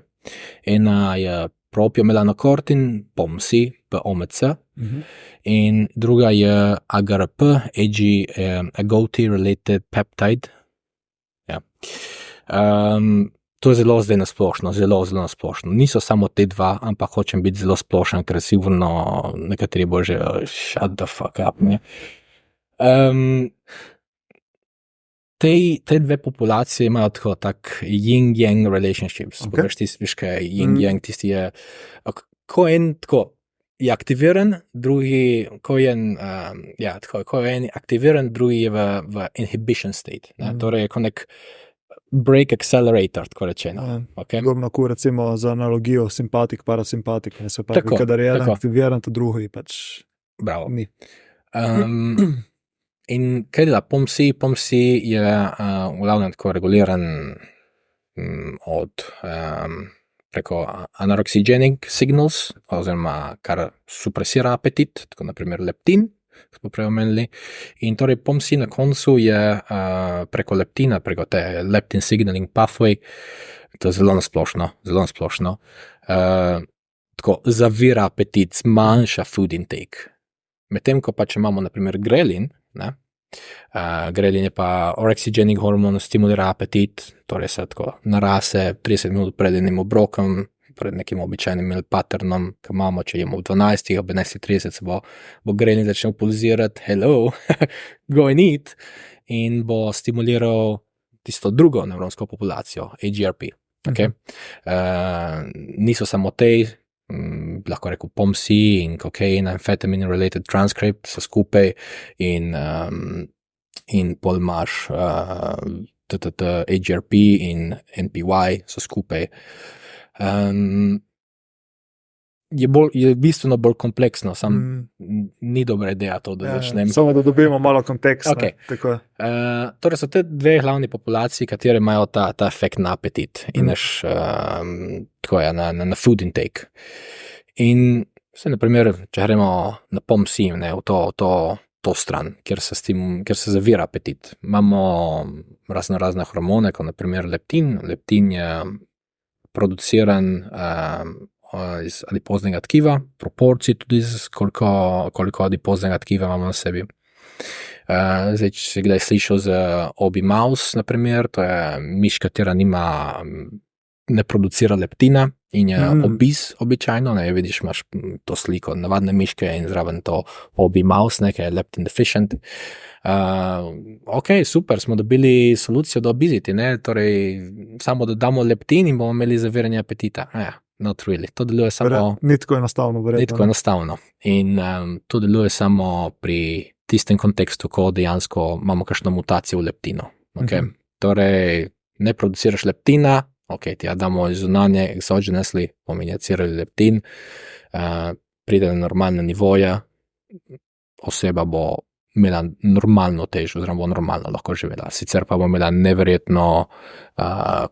Ena je propiomelanokortin, POMC, POMC, in druga je AGRP, agouti-related peptide. Ja. To je zelo zdaj nasplošno, zelo nasplošno. Niso samo te dva, ampak hočem biti zelo splošen, ker sigurno nekateri bo že shut the fuck up. Ne? Te dve populacije imajo tak yin-yang relationships. Okay. Veš kaj je yin-yang, tisti je, ko en tako je aktiviran, drugi, ko je en aktiviran, drugi je v inhibition state. Ne? Torej je ko nek break accelerator, tako rečeno. Okay? Podobno kot recimo za analogijo simpatik, parasimpatik. Se pravi, kadar je en aktiviran, to drugi pač bravo. Ni. In kaj dela POMC? POMC je v glavnem tako reguliran od preko anoreksigenic signals, oziroma kar supresira apetit, tako naprimer leptin, smo prej omenili. In torej POMC na koncu je preko leptina, preko te leptin signaling pathway, to je zelo nasplošno, tako zavira apetit, zmanjša food intake. Medtem ko pa če imamo naprimer grelin, ne? Grelin je pa orexigenic hormon, stimulira apetit, torej se tako narase 30 minut pred enim obrokom, pred nekim običajnim meal patternom, ki imamo, če jemo v 12, ob 11:30 se bo grelin začel pulzirati, hello, go and eat, in bo stimuliral tisto drugo nevronsko populacijo, AGRP. Okay? Niso samo te, lahko rekel POMC in kokain, amphetamine related transcript so skupaj in pol imaš AGRP in NPY so skupaj. Je bistveno bolj kompleksno, ni dobra ideja to, da začnem. Samo da dobimo malo konteksta. Okay. Torej so te dve glavni populaciji, katere imajo ta efekt na apetit in tako je, na food intake. In se naprimer, če gremo na POMC, ne, v to stran, kjer se zavira apetit. Imamo razne hormone, kot naprimer leptin. Leptin je produciran iz adipoznega tkiva, proporcij tudi koliko adipoznega tkiva imamo na sebi. Zdaj, če si kdaj slišal za Obi Mouse, naprimer, to je miš, katera ne producira leptina in je obis običajno, ne, vidiš, imaš to sliko navadne miške in zraven to Obi Mouse, nekaj je leptin deficient. Ok, super, smo dobili solucijo do obesity, ne, torej samo dodamo leptin in bomo imeli zaviranje apetita. Not really, to deluje samo... Ni tako enostavno, verjetno. Ni tako enostavno. In to deluje samo pri tistem kontekstu, ko dejansko imamo kakšno mutacijo v leptino. Okay? Torej, ne produciraš leptina, ok, ti ja damo iz zunanje exogenusly, pominjacirali leptin, pride na normalne nivoje, oseba bo imela normalno težo, oziroma bo normalno lahko živela. Sicer pa bo imela neverjetno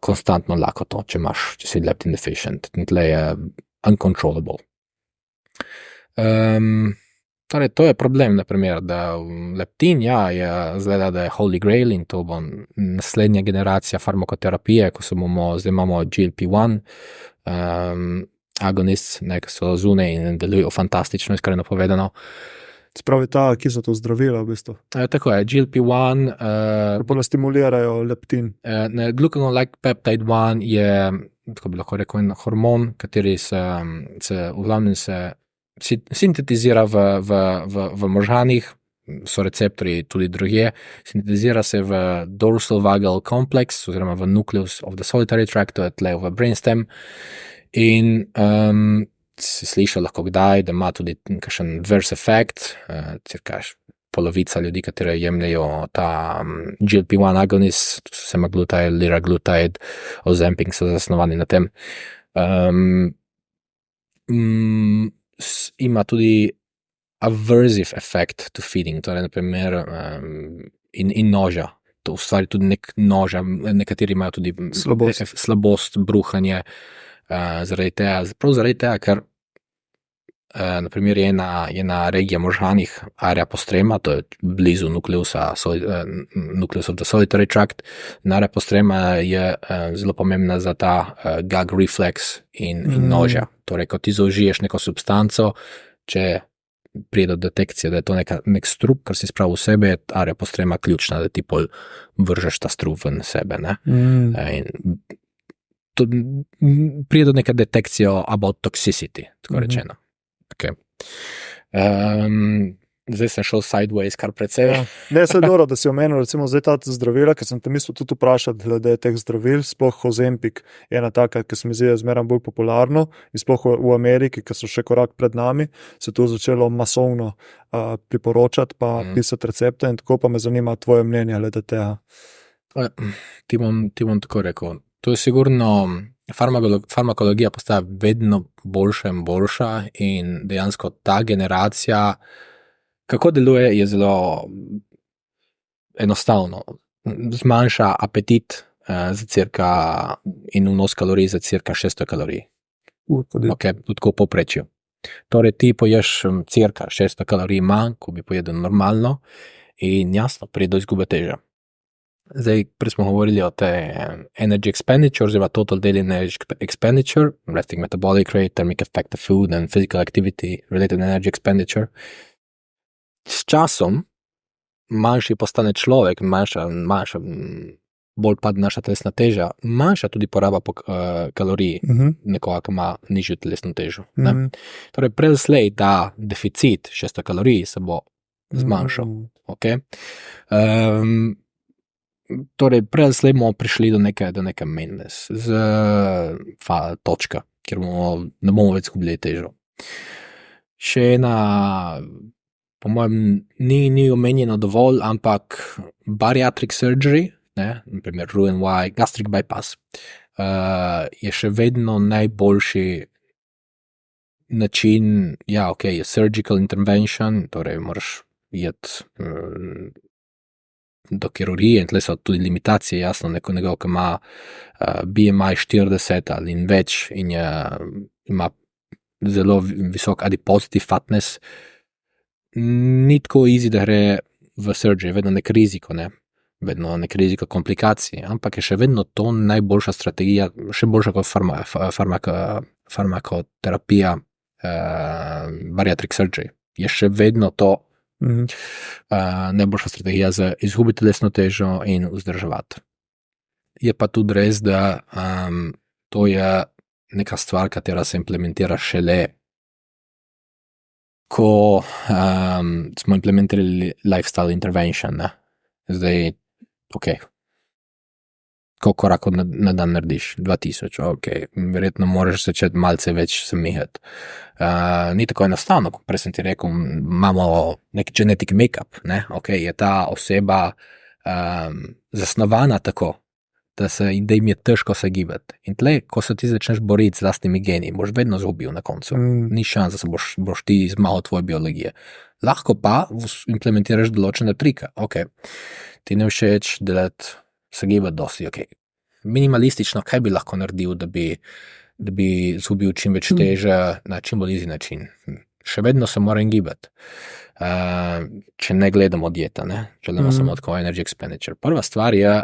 konstantno lakoto, če si leptin deficient. In tle je uncontrollable. Torej, to je problem, naprimer, da leptin, je zgleda, da je holy grail in to bo naslednja generacija farmakoterapije, zdaj imamo GLP-1 agonist, ki so zunaj in delujejo fantastično, iskreno povedano. Spravi ki so to zdravila, v bistvu. Tako je, GLP-1 pa stimulirajo leptin. Glucagon-like peptide 1 je, tako bi lahko rekel, en hormon, kateri se v glavnem sintetizira v možganih, so receptori tudi drugje, sintetizira se v dorsal vagal complex, oziroma v nucleus of the solitary tract, to je tle v brainstem, in si slišal lahko kdaj, da ima tudi kakšen adverse effect, cirka polovica ljudi, kateri jemljajo ta GLP-1 agonist, semaglutide, liraglutide, Ozempic so zasnovani na tem. Ima tudi aversive effect to feeding, torej naprimer in noža. To ustvari tudi nek noža, nekateri imajo tudi slabost, bruhanje, zaradi tega, ker naprimer je ena regija možganih, area postrema, to je blizu nukleusa of the solitary tract. Area postrema je zelo pomembna za ta gag reflex in nožja. Torej, ko ti zaužiješ neko substanco, če pride do detekcije, da je to nek strup, kar si spravil v sebe, je area postrema ključna, da ti pol vržeš ta strup ven sebe. Ne? In to pride do neke detekcije about toxicity, tako rečeno. Okay. Zdaj sem šel sideways kar precej. Ja. Ne, se je dobro, da si omenil recimo zdaj ta zdravila, ker sem te mislil tudi vprašati glede teh zdravil, sploh Ozempic je ena taka, ki se mi zdi zmeraj bolj popularno in sploh v Ameriki, ki so še korak pred nami, se to začelo masovno priporočati pa pisati recepte in tako, pa me zanima tvoje mnenje glede tega. Ti bom tako rekel. To je sigurno, farmakologija postaja vedno boljša in boljša in dejansko ta generacija, kako deluje, je zelo enostavno. Zmanjša apetit in vnos kalorij za cirka 600 kalorij. Okay, tako v povprečju. Torej ti poješ cirka 600 kalorij manj, ko bi pojedel normalno in jasno, pride do izgube teže. Zdaj, prej smo govorili o te energy expenditure, oziroma total daily energy expenditure, resting metabolic rate, thermic effect of food and physical activity related energy expenditure. S časom manjši postane človek, manjša bolj pade naša telesna teža, manjša tudi poraba kalorij nekoga, ki ima nižjo telesno težo. Torej, predslej ta deficit 600 kalorij se bo zmanjšal. Okay? Torej, predslej bomo prišli do neke maintenance, točka, kjer ne bomo več izgubili težo. Še ena, po mojem, ni omenjeno dovolj, ampak bariatric surgery, naprimer Roux-en-Y, gastric bypass, je še vedno najboljši način, je surgical intervention, torej moraš iti do kirurgije in tle so tudi limitacije, jasno, nekoga, ki ima BMI 40 ali in več in ima zelo visok adiposity fatness, ni tako easy, da gre v surgery, vedno nek riziko, vedno nek riziko komplikacij, ampak je še vedno to najboljša strategija, še boljša kot farmakoterapija, bariatric surgery. Je še vedno to najboljša strategija za izgubiti telesno težo in vzdrževati. Je pa tudi res, da to je neka stvar, katera se implementira šele, ko smo implementirali lifestyle intervention. Zdaj, koliko korakov na dan narediš? 2000, verjetno moraš začeti malce več se mihati. Ni tako enostavno, kot prej sem ti rekel, imamo nek genetic make-up, je ta oseba zasnovana tako, da jim je težko se gibati. In tle, ko se ti začneš boriti z lastnimi geni, boš vedno zgubil na koncu. Ni šans, da se boš ti zmagal tvoje biologije. Lahko pa implementiraš določene trike. Ti ne všeč delati se gibati dosti, minimalistično, kaj bi lahko naredil, da bi zgubil čim več teže na čim bolj easy način. Še vedno se moram gibati. Če ne gledamo dieta, če gledamo samo tako energy expenditure. Prva stvar je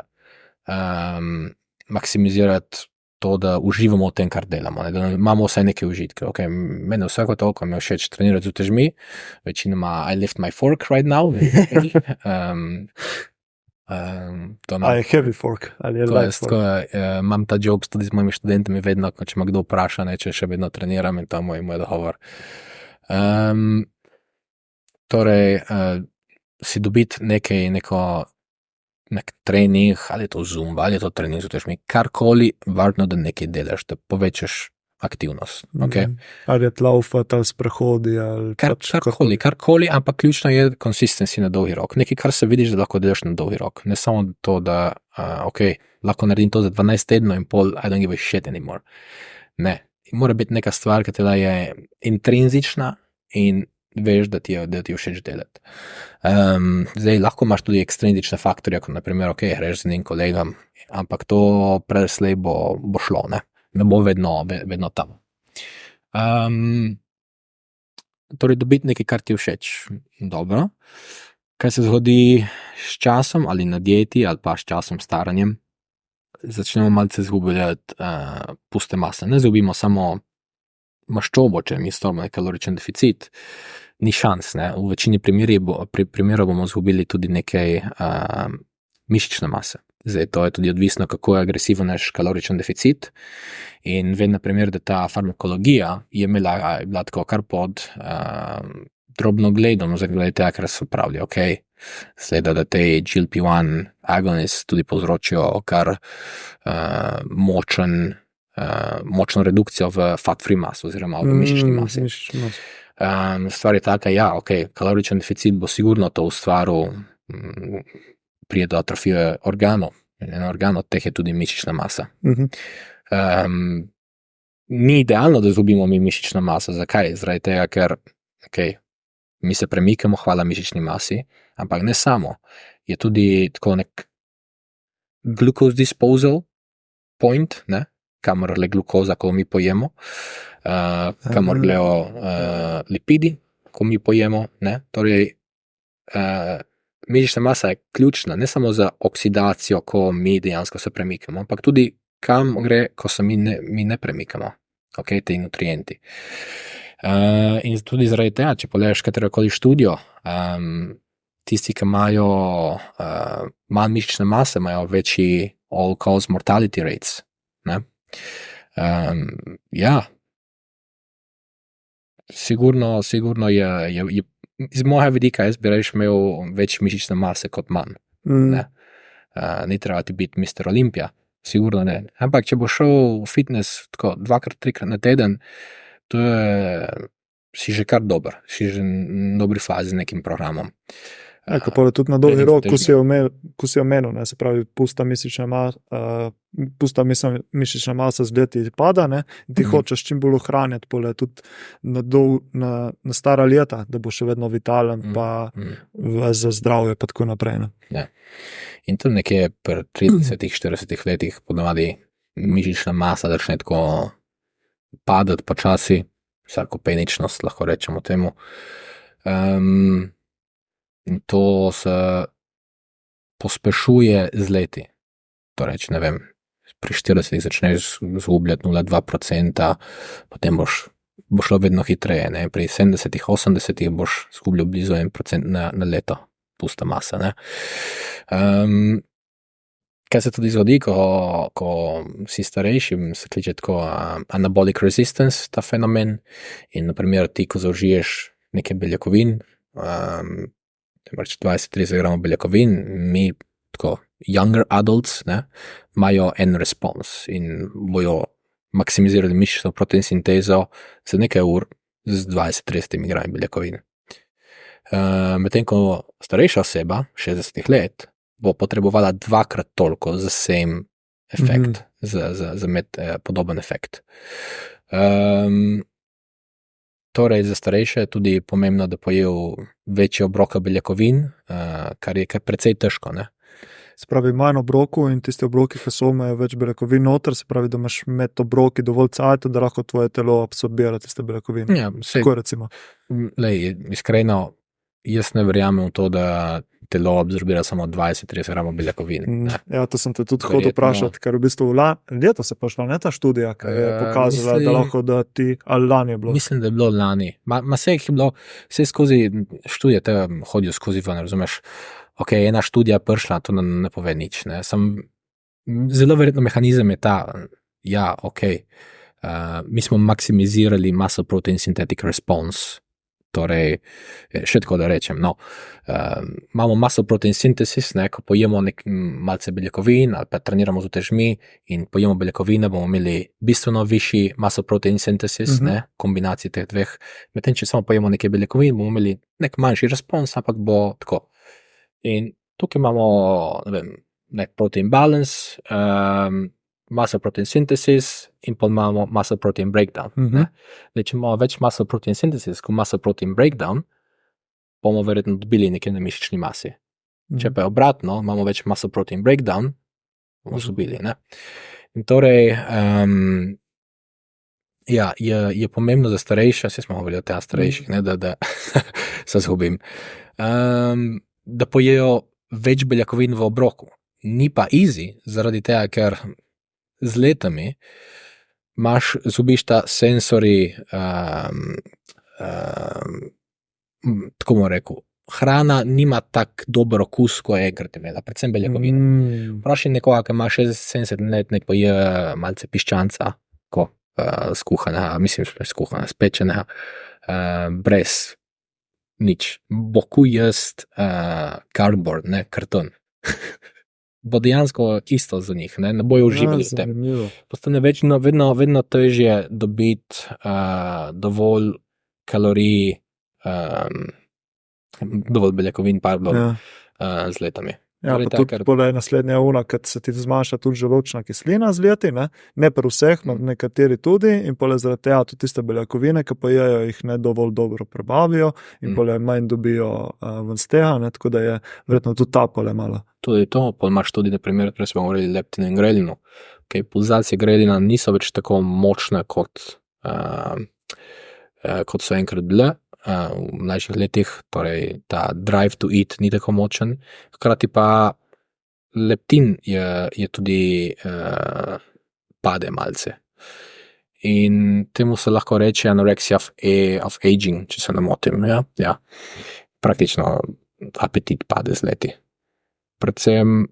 maksimizirati to, da uživamo v tem, kar delamo, da imamo vsaj neke užitke. Mene vsako toliko mi je všeč trenirati z utežmi, večinoma I lift my fork right now. Je heavy fork ali je light fork? Imam ta jokes tudi z mojimi študentami vedno, če me kdo vpraša, če še vedno treniram in to je moj dogovor. Torej, si dobiti nek trening, ali je to zumba, ali je to trening z utežmi, karkoli, važno, da nekaj delaš, da povečaš aktivnost. Ali je laufati, ali sprehodi, ali karkoli, ampak ključno je consistency na dolgi rok. Nekaj, kar se vidiš, da lahko delaš na dolgi rok. Ne samo to, da lahko naredim to za 12 tednov in pol, I don't give a shit anymore. Ne. Mora biti neka stvar, ki je intrinzična in veš, da ti je všeč delati. Zdaj, lahko imaš tudi ekstrinzične faktorje, kot naprimer, greš z enim kolegom, ampak to preslej bo šlo, ne bo vedno tam. torej dobiti nekaj, kar ti je všeč. Dobro. Kaj se zgodi s časom ali na dieti ali pa s časom staranjem? Začnemo malce izgubljati puste mase. Ne izgubimo samo maščobo, če mi storimo nek kaloričen deficit. Ni šans, ne. V večini primerov bomo izgubili tudi nekaj mišične mase. Zdaj, to je tudi odvisno, kako je agresiven naš kaloričen deficit. In vem na primer, da ta farmakologija je bila tako kar pod drobnogledom, zaradi tega, ker so pravili, ok, sleda, da te GLP-1 agonist tudi povzročijo kar močno redukcijo v fat-free maso oziroma v mišični masi. Stvar je taka, ja, ok, kaloričen deficit bo sigurno to ustvaril, prije do atrofije organov. En organ od teh je tudi mišična masa. Ni idealno, da izgubimo mi mišično maso. Zakaj? Zaradi tega, ker mi se premikamo, hvala mišični masi, ampak ne samo. Je tudi tako nek glucose disposal point, ne? Kamor le glukoza, ko mi pojemo, kamor grejo lipidi, ko mi pojemo, ne? Torej, mišična masa je ključna, ne samo za oksidacijo, ko mi dejansko se premikamo, ampak tudi kam gre, ko se mi ne premikamo, te nutrienti. In tudi zaradi tega, če pogledaš katerokoli študijo, tisti, ki imajo manj mišične mase, imajo večji all-cause mortality rates. Ne? Ja, sigurno je iz mojega vidika, jaz bi reč imel več mišične mase kot manj. Ne? Ni treba ti biti Mr. Olympia, sigurno ne. Ampak, če bo šel v fitness tako 2-3 na teden, to je, si že kar dober, si že v dobri fazi z nekim programom. Kako je tudi na dolgi rok, ko si omenil, ne, se pravi, pusta mišična masa z leti pada, ne, in ti hočeš čim bolj ohranjati tudi na stara leta, da bo še vedno vitalen, pa za zdravje, pa tako naprej. Ne. Ja. In tam nekje pri 30-40 letih ponavadi mišična masa začne tako padati počasi, sarkopeničnost, lahko rečemo temu. In to se pospešuje z leti. Torej, ne vem, pri 40 začneš izgubljati 0,2%, potem bo šlo vedno hitreje, ne? Pri 70-80 boš izgubljal blizu 1% na leto pusta masa. Ne? Kaj se tudi zgodi, ko si starejši, se kliče tako anabolic resistance, ta fenomen, in naprimer ti, ko zaužiješ nekaj beljakovin, 20-30 gramov beljakovin, mi, tako, younger adults, ne, imajo en respons in bojo maksimizirali mišično protein sintezo za nekaj ur z 20-30 grami beljakovin. Medtem ko starejša oseba, 60 let, bo potrebovala 2-krat toliko za same efekt, za imeti podoben efekt. Torej, za starejše je tudi pomembno, da pojejo večje obroke beljakovin, kar je precej težko, ne. Se pravi, manj obrokov in tiste obroki, ki so imajo več beljakovin noter, se pravi, da imaš med obroki dovolj cajta, da lahko tvoje telo absorbira tiste beljakovine. Ja, tako recimo. Iskreno, jaz ne verjamem v to, da telo absorbira samo 20-30 gramov beljakovin. Ja, to sem te tudi hotel vprašati, ker v bistvu leto se pa šla, ne, ta študija, ki je pokazala, da lahko da ti, ali lani je bilo? Mislim, da je bilo lani. Vse je bilo, vse skozi študije te hodijo skozi ven, razumeš? Ok, ena študija prišla, to ne pove nič, ne. Zelo verjetno mehanizem je ta, ja, ok, mi smo maksimizirali muscle protein synthetic response. Torej, še tako da rečem, imamo muscle protein synthesis, ne, ko pojemo malce beljakovin ali pa treniramo z utežmi in pojemo beljakovine, bomo imeli bistveno višji muscle protein synthesis, ne, kombinaciji teh dveh. Medtem, če samo pojemo nekaj beljakovin, bomo imeli nek manjši respons, ampak bo tako. In tukaj imamo, ne vem, nek protein balance, muscle protein synthesis in pa imamo muscle protein breakdown. Če imamo več muscle protein synthesis kot muscle protein breakdown, bomo verjetno dobili nekaj na mišični masi. Če pa je obratno, imamo več muscle protein breakdown, bomo dobili. Ne? In torej, Ja, je pomembno za starejše, saj smo govorili o teh starejših, ne, da se zgubim, da pojejo več beljakovin v obroku. Ni pa easy, zaradi tega, ker z letami zgubiš ta senzori, tako bom rekel, hrana nima tak dober okus, ko je enkrat imela, predvsem beljakovine. Vprašaj nekoga, ki ima 60-70 let, nek poje malce piščanca, ko skuhanega, spečenega, brez nič. Boku jest cardboard, ne, karton. Bo dejansko isto za njih, ne bojo uživali v tem. Postane vedno težje dobiti dovolj kalorij, dovolj beljakovin, z letami. Ja, pa tudi pole naslednja ura, kad se ti zmanjša tudi želodčna kislina z leti, ne pri vseh, nekateri tudi, in pole zaradi tega tudi tiste beljakovine, ki pojejo, jih ne dovolj dobro prebavijo in pole manj dobijo ven z tega, tako da je verjetno tudi ta pole malo. Tudi to, pol imaš tudi, na primer, prej smo govorili leptinu in grelinu. Pulzacije grelina niso več tako močne, kot so enkrat bile v mlajših letih, torej ta drive to eat ni tako močen, hkrati pa leptin je tudi pade malce. In temu se lahko reče anorexia of aging, če se ne motim. Ja. Praktično apetit pade z leti. Predvsem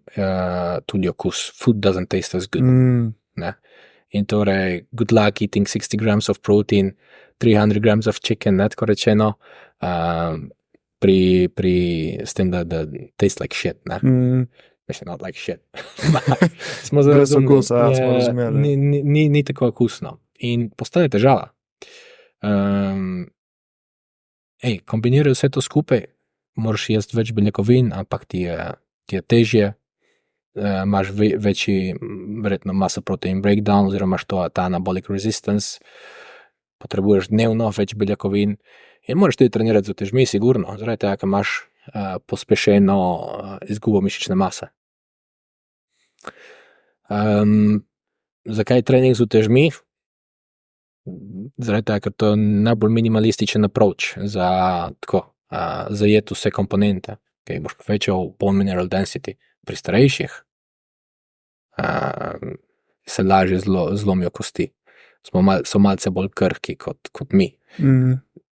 tudi okus. Food doesn't taste as good. Ne? In torej, good luck eating 60 grams of protein, 300 grams of chicken, tako rečeno, pri s tem, da taste like shit, ne? Mislim, not like shit. Smo razumeli. Ni tako okusno. In postane težava. Kombiniraj vse to skupaj, moraš jesti več beljakovin, ampak ti je težje, imaš večji, verjetno muscle protein breakdown, oziroma imaš ta anabolic resistance, potrebuješ dnevno več beljakovin in moraš tudi trenirati z utežmi, sigurno, zaradi tega, ker imaš pospešeno izgubo mišične mase. Zakaj trening z utežmi? Zaradi tega, ker to je najbolj minimalističen approach za zajeti vse komponente, ki boš povečal bone mineral density. Pri starejših se lažje zlomijo kosti. So malce bolj krhki kot mi.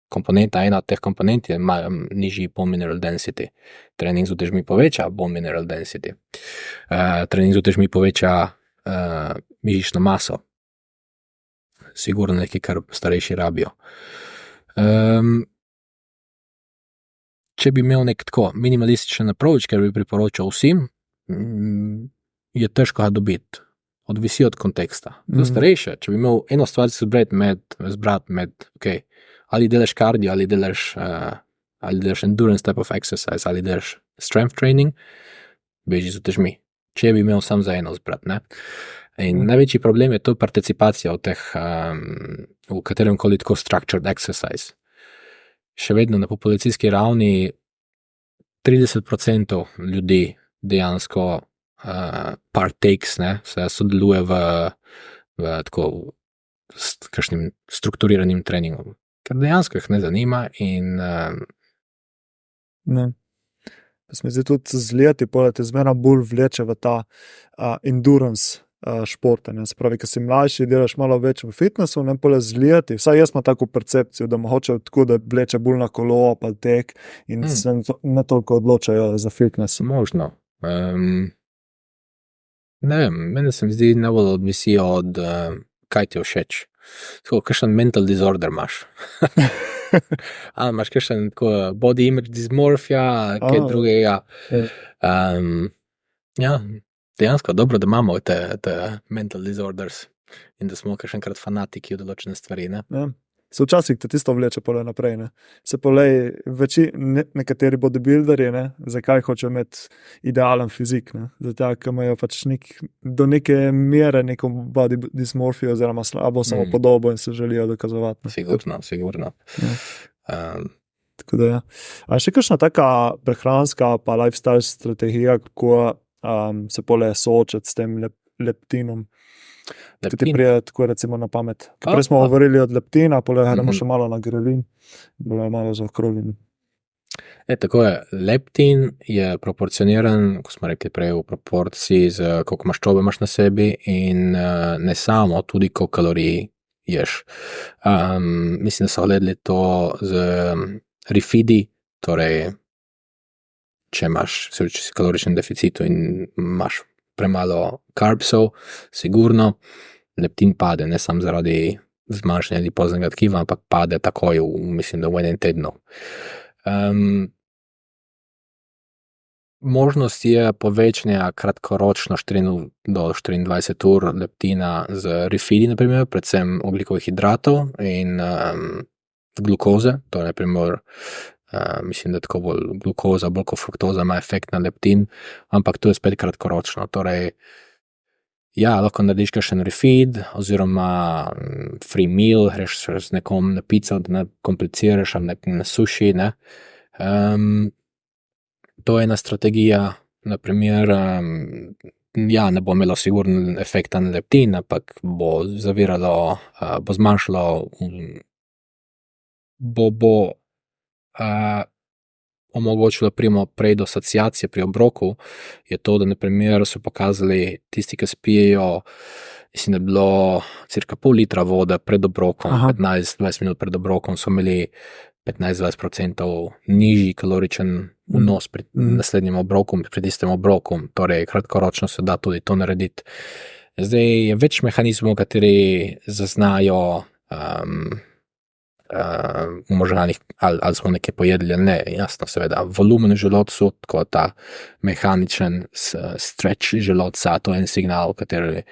Komponenta, ena od teh komponent je nižji bone mineral density. Trening z utežmi poveča bone mineral density. Trening z utežmi poveča mišično maso. Sigurno nekaj, kar starejši rabijo. Če bi imel nek tako minimalističen approach, ker bi priporočal vsem, je težko ga dobiti. Odvisi od konteksta. Za starejše, če bi imel eno stvar izbrati med ali delaš kardio, ali delaš endurance type of exercise, ali delaš strength training, beži z utežmi. Če bi imel sam za eno izbrati, ne? In največji problem je to participacija v katerem koli tako structured exercise. Še vedno na populacijski ravni 30% ljudi dejansko partakes, ne, se sodeluje v tako kakšnim strukturiranim treningom, ker dejansko jih ne zanima in ne. Pa se mi zdi tudi z leti, te zmeraj bolj vleče v ta endurance športa, ne, se pravi, ko si mlajši, delaš malo več v fitnessu, ne, pole z leti, vsaj jaz imam tako percepcijo, da mogoče tako, da vleče bolj na kolo, pa tek in se ne toliko odločajo za fitness. Možno. Ne vem, meni se mi zdi najbolj odvisi od kaj ti je všeč. Tako, kakšen mental disorder imaš. Ali imaš kakšen body image dysmorphia, kaj drugega. Ja, dejansko dobro, da imamo te mental disorders in da smo kakšenkrat fanatiki v določene stvari, ne? Ja. Se včasih te tisto vleče pole naprej, ne? Se polej nekateri bodybuilderji, ne? Zakaj hočejo imeti idealen fizik, ne? Zato, ker imajo pač do neke mere neko body dysmorphijo oziroma slabo samopodobo in se želijo dokazovati. Sigurno. Ja. Tako da ja. A še kakšna taka prehranska pa lifestyle strategija, kako se pole soočati s tem leptinom? Kaj ti Leptin. prije tako recimo na pamet? A, Prej smo a. govorili od leptina, poleg gremo Mhm. še malo na grelin, bilo je malo zaokroženo. Tako je. Leptin je proporcioniran, ko smo rekli prej, v proporciji z koliko maščobe imaš na sebi in ne samo, tudi koliko kalorij ješ. Mislim, da so gledali to z refidi, torej če si kaloričnem deficitu in imaš premalo carbsov, sigurno leptin pade, ne samo zaradi zmanjšanja adipoznega tkiva, ampak pade takoj mislim, da v enem tednu. Možnost je povečanja kratkoročno 4 do 24 ur leptina z refidi, naprimer, predvsem ogljikovih hidratov in glukoze, to je naprimer, mislim, da tako bolj glukoza, bolj kot fruktoza ima efekt na leptin, ampak to je spet kratkoročno, torej ja, lahko narediš kakšen refeed oziroma free meal, greš z nekom na pico, da ne kompliciraš, ali na sushi, ne. To je ena strategija, naprimer, ja, ne bo imelo sigurno efekta na leptin, ampak bo zaviralo, bo zmanjšalo, bo omogočilo prej do saciacije pri obroku, je to, da naprimer so pokazali tisti, ki spijejo, mislim, da je bilo cirka pol litra vode pred obrokom, 15-20 minut pred obrokom so imeli 15-20% nižji kaloričen vnos pri naslednjem obroku, pred istem obrokom, torej kratkoročno se da tudi to narediti. Zdaj je več mehanizmov, kateri zaznajo v možganih, ali smo nekaj pojedli ali ne, jasno, seveda, volumen v želodcu, tako ta mehaničen stretch želodca, to je en signal, kateri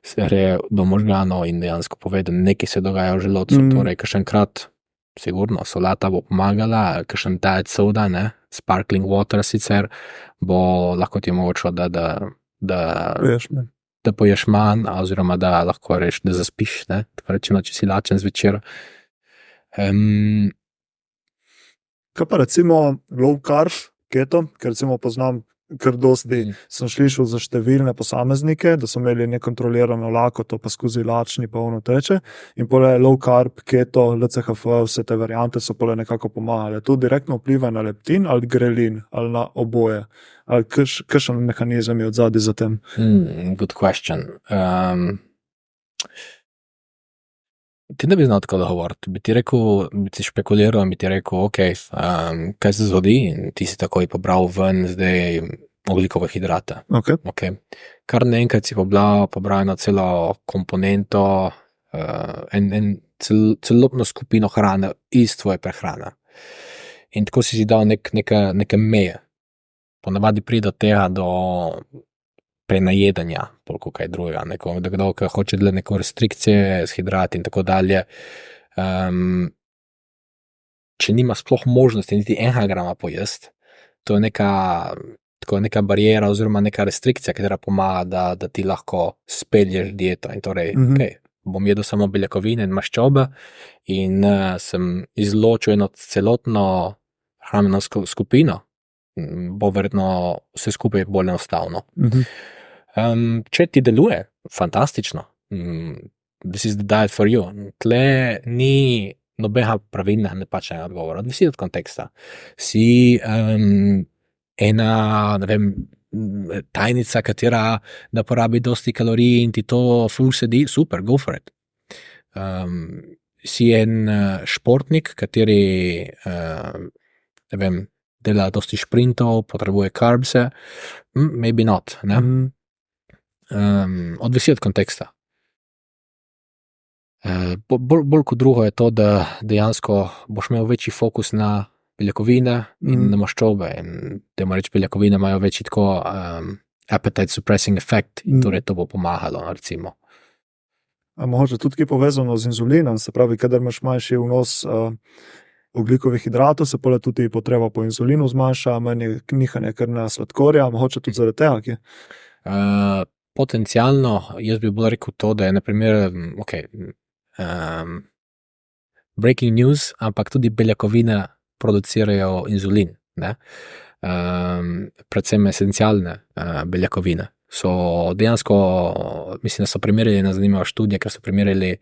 se gre do možganov in dejansko pove, da nekaj se dogaja v želodcu, torej kakšenkrat sigurno solata bo pomagala, kakšen diet soda, ne, sparkling water sicer, bo lahko ti omogočilo, da poješ manj, oziroma da lahko reš, da zaspiš, ne, tako rečeno, če si lačen zvečer. Kaj pa recimo low carb, keto, ker recimo poznam kar dosti, sem slišal za številne posameznike, da so imeli nekontrolirano lakoto, pa skozi lačni pa ono teče, in pole low carb, keto, LCHF, vse te variante so pole nekako pomagale. To direktno vpliva na leptin ali grelin, ali na oboje, ali kakšen mehanizem je odzadaj za tem? Good question. Ti ne bi znal tako da govoriti, bi ti rekel, bi ti špekuliral in bi ti rekel, ok, kaj se zgodi, in ti si takoj pobral ven zdaj ogljikove hidrate. Okay. Kar naenkrat si pobral eno celo komponento, celotno skupino hrane iz tvoje prehrane. In tako si dal neke meje. Ponavadi pride do tega, do prenajedanja, toliko kaj drugega, nekdo, ki hoče delati neko restrikcije z hidrati in tako dalje, če nima sploh možnosti niti 1 grama pojesti, to je neka barijera oziroma neka restrikcija, katera pomaga, da ti lahko spelješ dieto in torej, bom jedel samo beljakovine in maščobe in sem izločil eno celotno hranjeno skupino, bo verjetno vse skupaj bolj enostavno. Če ti deluje, fantastično. This is the diet for you. Tle ni nobenega pravilnega napačnega odgovora, odvisi od konteksta. Si ena, ne vem, tajnica, katera da porabi dosti kalorij in ti to ful sedi, super, go for it. Si en športnik, kateri, ne vem, dela dosti šprintov, potrebuje carbse, maybe not, ne? Odvisi od konteksta. Bolj kot drugo je to, da dejansko boš imel večji fokus na beljakovine in na maščobe, in temu reči beljakovine imajo večji tako appetite suppressing effect in torej to bo pomagalo, recimo. A mogoče tudi kaj povezano z inzulinom, se pravi, kadar imaš manjši vnos ogljikovih hidratov, se pole tudi potreba po inzulinu zmanjša, manj je nihanje krvnega sladkorja, mogoče tudi zaradi tega, ki? Potencialno, jaz bi bolj rekel to, da je naprimer, breaking news, ampak tudi beljakovine producirajo inzulin, ne? Predvsem esencialne beljakovine. So dejansko, mislim, da so primerjali ena zanimiva študija, ker so primerjali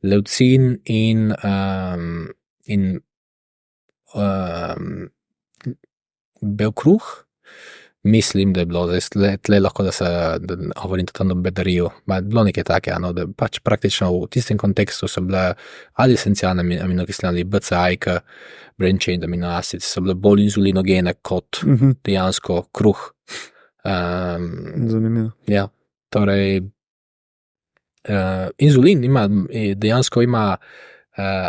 leucin in bel kruh. Mislim, da je bilo zdaj tle lahko, da govorim totalno bedariju, bilo nekaj takega, no, da pač praktično v tistem kontekstu so bile ali esencialne aminokisline ali BCAA, brain chain amino acids, so bile bolj inzulinogene kot dejansko kruh. Zanimivo. Ja, torej inzulin dejansko ima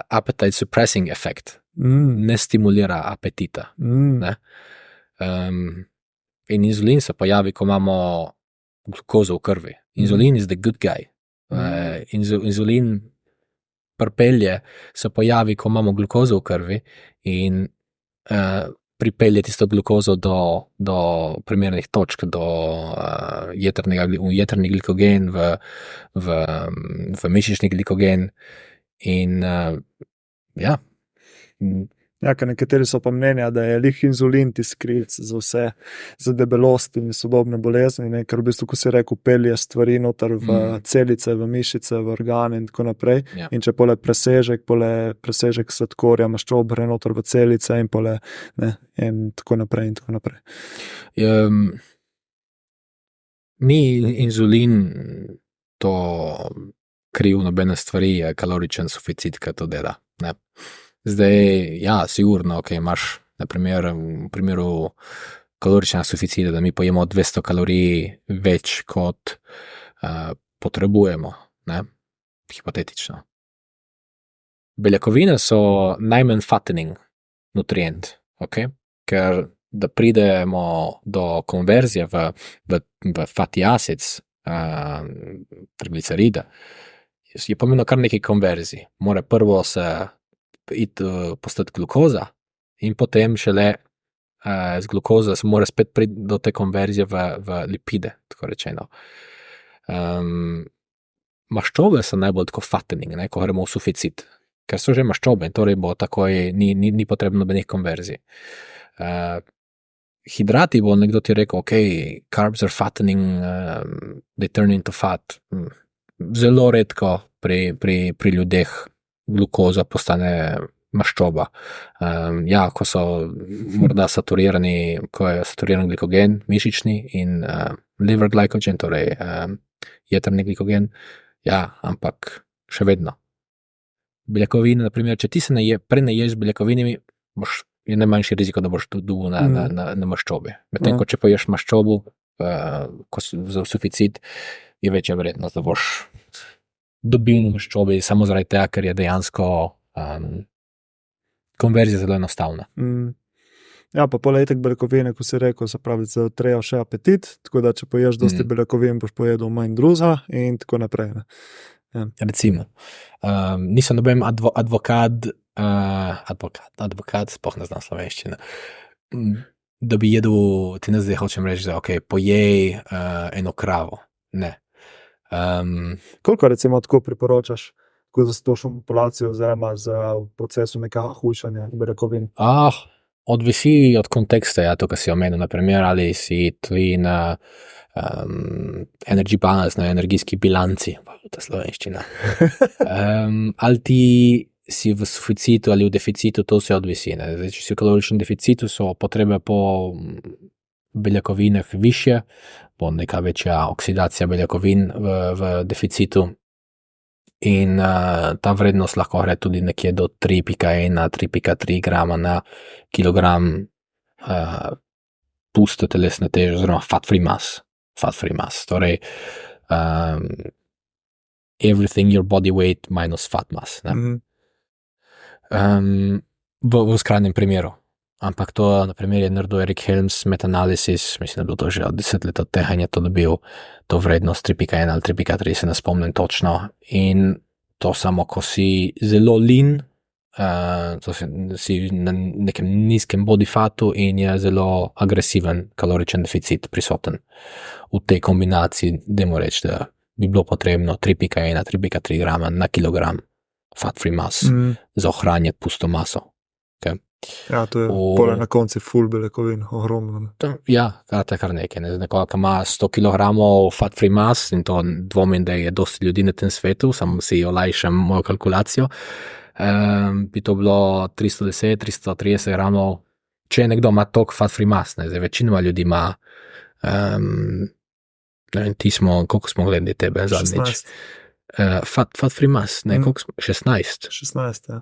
appetite suppressing efekt, ne stimulira apetita. Ne? In inzulin se pojavi, ko imamo glukozo v krvi. Inzulin is the good guy. Inzulin pripelje, se pojavi, ko imamo glukozo v krvi in pripelje tisto glukozo do primernih točk, do jetrni glikogen, v mišični glikogen in ja. Ja, ker nekateri so pa mnenja, da je lih inzulin tisti krivec za vse, za debelost in sodobne bolezni, ne? Ker v bistvu, ko si rekel, pelje stvari noter v celice, v mišice, v organe in tako naprej. Ja. In če pole presežek sladkorja, maščob gre noter v celice in pole, ne, in tako naprej in tako naprej. Ni inzulin to kriv nobene stvari, je kaloričen suficit, ki to dela, ne. Zdaj, ja, sigurno, ok, imaš, na primer, v primeru kaloričnega suficita, da mi pojemo 200 kalorij več, kot potrebujemo, ne, hipotetično. Beljakovine so najmanj fattening nutrient, ok, ker da pridemo do konverzije v fatty acids, trigliceride, je pomenilo kar nekaj konverzij. Mora prvo se postati glukoza in potem šele z glukozo se mora spet priti do te konverzije v lipide, tako rečeno. Maščobe so najbolj tako fattening, ne, ko gremo v suficit, ker so že maščobe in torej bo takoj, ni potrebno nobenih konverzij. Hidrati bo nekdo ti rekel, ok, carbs are fattening, they turn into fat. Zelo redko pri ljudeh glukoza postane maščoba. Ja, ko so morda saturirani, ko je saturiran glikogen mišični in liver glycogen, torej jetrni glikogen, ja, ampak še vedno. Beljakovine, na primer, če ti se prenaješ z beljakovinami, je najmanjši riziko, da boš dobil na maščobi. Medtem ko če poješ maščobu, za suficit, je večja verjetnost, da boš dobil na maščobi, samo zaradi tega, ker je dejansko konverzija zelo enostavna. Ja, pa pole itak beljakovine, ko si rekel, se pravi, da trejo še apetit, tako da če poješ dosti beljakovin, boš pojedel manj druza in tako naprej. Ne? Ja. Recimo. Nisem noben advokat, sploh ne znam slovenščine, da bi jedel, ti ne zdaj hočem reči, da ok, pojej eno kravo. Ne. Koliko recimo tako priporočaš, ko za splošno populacijo oziroma za procesu nekega hujšanja beljakovin? Odvisi od konteksta, ja, to, kar si omenil, na primer, ali si tli na energy balance, na energijski bilanci, ta slovenščina. Ali ti si v suficitu ali v deficitu, to se odvisi. Ne? Zdaj, če si v kaloričnem deficitu, so potrebe po beljakovinah višje, bo neka večja oksidacija beljakovin v deficitu in ta vrednost lahko gre tudi nekje do 3,1, 3,3 grama na kilogram puste telesne teže, oziroma fat-free mass. Torej, everything your body weight minus fat mass. Ne? V skrajnem primeru. Ampak to, na primer, je naredil Eric Helms meta-analysis, mislim, da je bilo to že od 10 let od tega in je to dobil to vrednost 3,1 ali 3,3, se ne spomnim točno. In to samo, ko si zelo lean, si na nekem nizkem body fatu in je zelo agresiven kaloričen deficit prisoten. V tej kombinaciji, dajmo reči, da bi bilo potrebno 3,1, 3,3 grama na kilogram fat-free mass za ohranjati pusto maso. Okay. Ja, to je pole na konci full beljakovin, ogromno. Ja, kar nekaj. Ne? Nekoga, ki ima 100 kg fat-free mass, in to dvomim, da je dosti ljudi na tem svetu, samo si olajšam mojo kalkulacijo, bi to bilo 310-330 gramov, če nekdo ima toliko fat-free mass. Ne? Zdaj, večinoma ljudi ima, ne vem, koliko smo gledali tebe zadnjič? 16. Fat-free mass, ne, koliko smo? 16. 16, ja.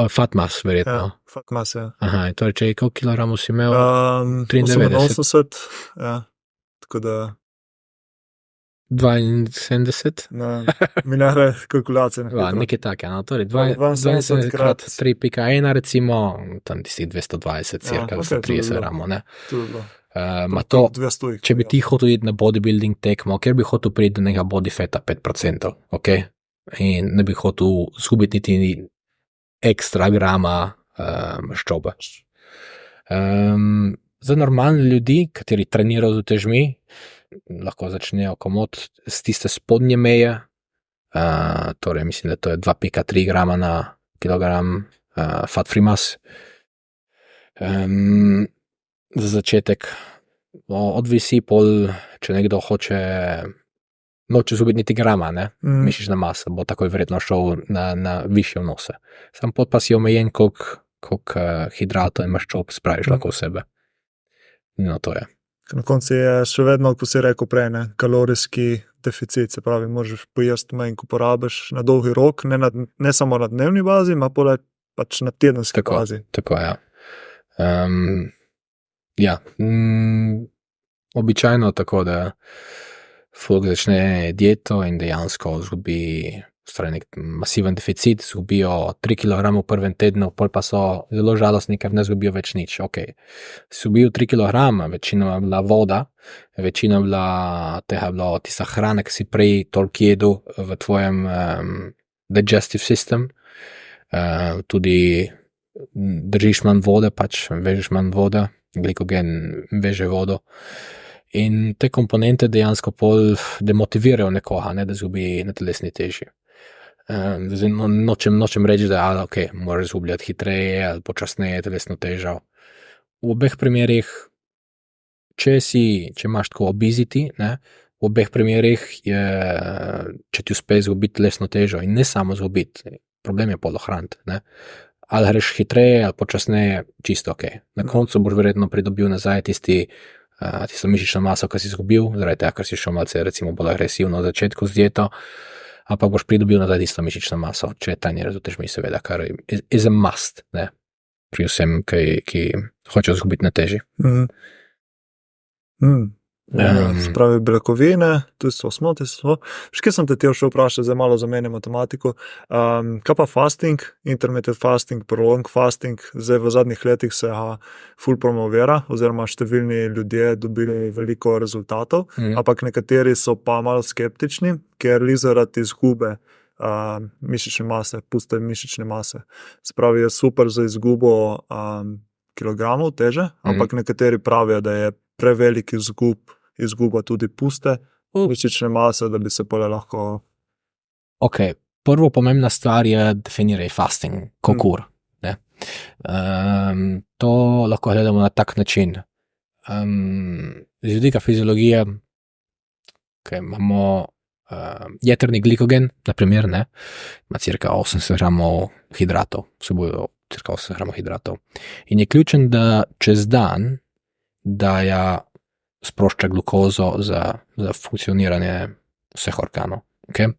Fat mass, verjetno. Ja, fat mass, ja. Aha, torej, če koliko kilogramov si imel? 93, ja. Tako da 72? Mi ne gre kalkulacije. Nekaj takega, no, torej 72 krat 3,1 recimo, tam tistih 220, cirka 230 gramov, ne. To je bilo. Če bi ti hotel iti na bodybuilding tekmo, ker bi hotel priti do nekega body fata 5%, ok? In ne bi hotel zgubiti niti ekstra grama maščobe. Za normalne ljudi, kateri trenirajo z utežmi, lahko začnejo komot z tiste spodnje meje, torej mislim, da to je 2,3 grama na kilogram fat-free mass. Za začetek odvisi pol, če nekdo noče zgubiti niti grama, ne, mišična masa, bo takoj verjetno šel na višje vnose. Sam pot pa si omejen, koliko hidratov in maščob spraviš lahko v sebe. No, to je. Na koncu je še vedno, ko si rekel prej, ne, kalorijski deficit, se pravi, možeš pojesti manj, ko porabiš na dolgi rok, ne samo na dnevni bazi, ma pač na tedenski bazi. Tako, ja. Ja, običajno tako, da folk začne dieto in dejansko zgubi nek masiven deficit, zgubijo 3 kg v prvem tednu, pol pa so zelo žalostni, ker ne zgubijo več nič. Ok, si zgubil 3 kg, večina bila voda, večina bila tista hrana, ki si prej toliko jedel v tvojem digestive system, tudi držiš manj vode, pač vežeš manj vode, glikogen veže vodo. In te komponente dejansko pol demotivirajo nekoga, ne, da zgubi na telesni teži. Nočem reči, da moraš zgubljati hitreje ali počasneje telesno težo. V obeh primerih, če imaš tako obesity, ne, v obeh primerih je, če ti uspe zgubiti telesno težo in ne samo zgubiti, problem je pol ohraniti, ne. Ali greš hitreje ali počasneje, čisto ok. Na koncu boš verjetno pridobil nazaj tisto mišično maso, ki si izgubil, zaradi tega, ker si šel malce recimo bolj agresivno v začetku z dieto, ampak boš pridobil nazaj tisto mišično maso, če je treniraš z utežmi, seveda, kar is a must, ne, pri vsem, ki hočejo izgubiti na teži. Spravi beljakovine, tu so osmoti. Še sem te še vprašal, zdaj malo zamenjam matematiko. Kaj pa fasting, intermittent fasting, prolonged fasting, zdaj v zadnjih letih se ful promovira, oziroma številni ljudje dobili veliko rezultatov, ampak nekateri so pa malo skeptični, ker zaradi izgube mišične mase, puste mišične mase. Spravi, je super za izgubo kilogramov teže, ampak nekateri pravijo, da je prevelik izguba tudi puste mišične mase, da bi se pole lahko... Ok, prvo pomembna stvar je definiraj fasting, kokur. To lahko gledamo na tak način. Z vidika fiziologije, imamo jetrni glikogen, naprimer, ne, ima cirka 80 gramov hidratov, vsebujejo cirka 80 gramov hidratov. In je ključen, da čez dan daja sprošča glukozo za funkcioniranje vseh organov. Okay?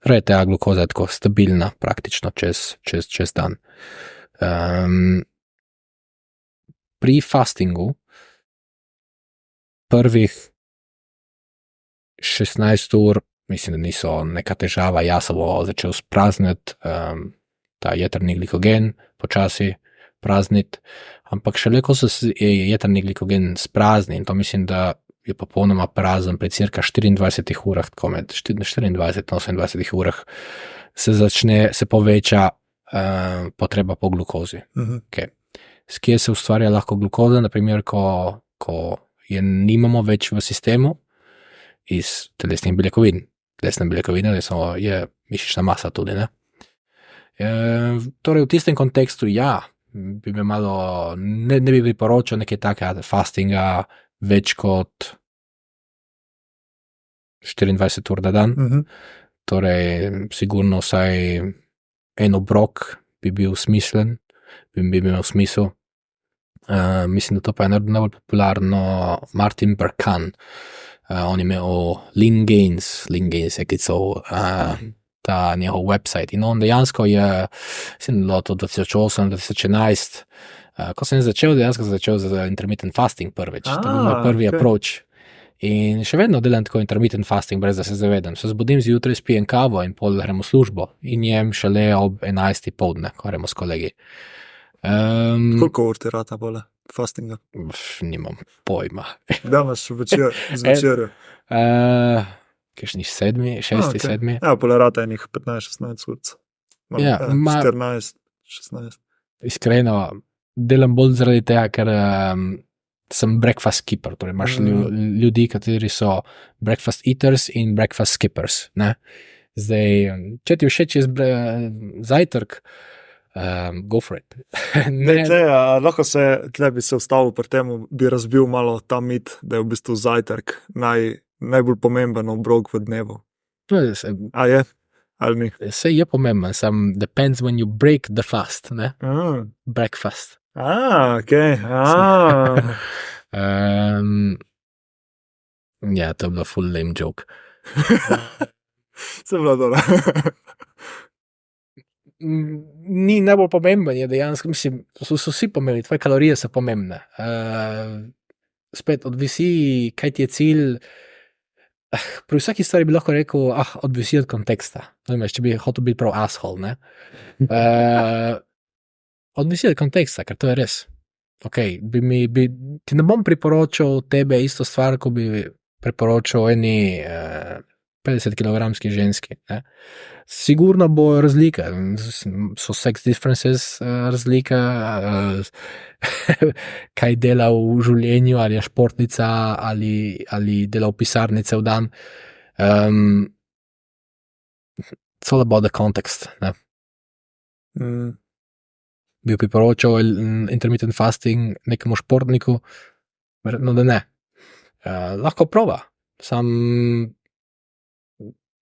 Torej, ta glukoza je tako stabilna praktično čez dan. Pri fastingu prvih 16 ur, mislim, da niso neka težava, jaz se bo začel sprazniti ta jetrni glikogen, počasi prazniti, ampak šele ko se jetrni glikogen sprazni, in to mislim, da je popolnoma prazen pri cirka 24 urah, tako med 24 in 28 urah, se poveča potreba po glukozi. Okay. S kje se ustvarja lahko glukoza, naprimer, ko je nimamo več v sistemu, iz telesnih beljakovin. Telesne beljakovine je mišična masa tudi, ne? Torej, v tistem kontekstu, ja, bi me malo, ne bi priporočal nekaj takega fastinga več kot 24 ur na dan. Torej, sigurno vsaj en obrok bi bil smislen, bi imel smisel. Mislim, da to pa je najbolj popularno Martin Berkan. On je imel Lean Gains je klical ta njegov website in on dejansko je, mislim, bilo to 2008-2011, ko sem začel z intermittent fasting prvič. To je bil moj prvi approach. In še vedno delam tako intermittent fasting, brez da se zavedam. Se zbudim zjutraj, spijem kavo in pol grem v službo in jem šele ob 11. poldne, ko gremo s kolegi. Koliko ur ti rata bole fastinga? Nimam pojma. Da imaš zvečer. Kakšnih 6, 7. Ja, pole rata enih 15-16 ur. Ja, 14-16. Iskreno, delam bolj zaradi tega, ker sem breakfast skipper, torej imaš ljudi, kateri so breakfast eaters in breakfast skippers, ne. Zdaj, če ti všeč je zajtrk, go for it. Lahko tle bi se ustavil pri temu, bi razbil malo ta mit, da je v bistvu zajtrk najbolj pomemben obrok v dnevu. A je? Ali ni? Sej je pomemben, sam depends when you break the fast, ne? Breakfast. Okay. Ja, to je bilo full lame joke. Se bilo dobro. Ni najbolj pomemben, je dejansko, mislim, so vsi pomembni, tvoje kalorije so pomembne. Spet odvisi, kaj ti je cilj. Pri vsaki stvari bi lahko rekel, odvisi od konteksta. Če bi hotel biti prav asshole, ne? Odvisi od konteksta, ker to je res. Ti ne bom priporočal tebe isto stvar, ko bi priporočal eni 50-kilogramski ženski. Ne? Sigurno bo razlika, so sex differences razlika, kaj dela v življenju, ali je športnica, ali dela v pisarnice v dan. It's all about the context. Ne? Bi priporočal intermittent fasting nekemu športniku? Verjetno, da ne. Lahko prova. Sam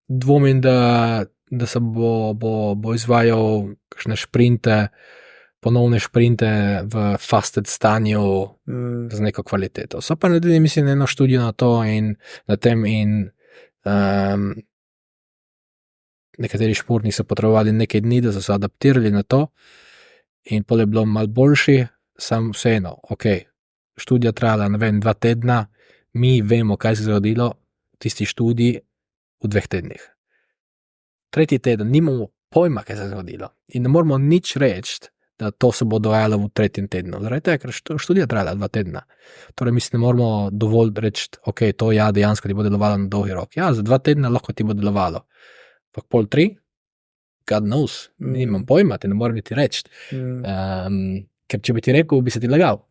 dvomim, da se bo izvajal kakšne šprinte, ponovne šprinte v fasted stanju z neko kvaliteto. So pa naredili, mislim, eno študijo na to in na tem in nekateri športniki so potrebovali nekaj dni, da so se adaptirali na to. In pol je bilo malo boljši, sam vseeno, študija trajala, 2 tedna, mi vemo, kaj se je zgodilo v tisti študiji v 2 tednih. 3. teden, nimamo pojma, kaj se je zgodilo. In ne moramo nič reči, da to se bo dogajalo v 3. tednu. Zaradi tega, ker študija trajala 2 tedna. Torej, mislim, ne moramo dovolj reči, to dejansko ti bo delovalo na dolgi rok. Ja, za 2 tedna lahko ti bo delovalo. Pa pol 3, God knows, nimam pojma, te ne morem ti reči. Ker če bi ti rekel, bi se ti lagal.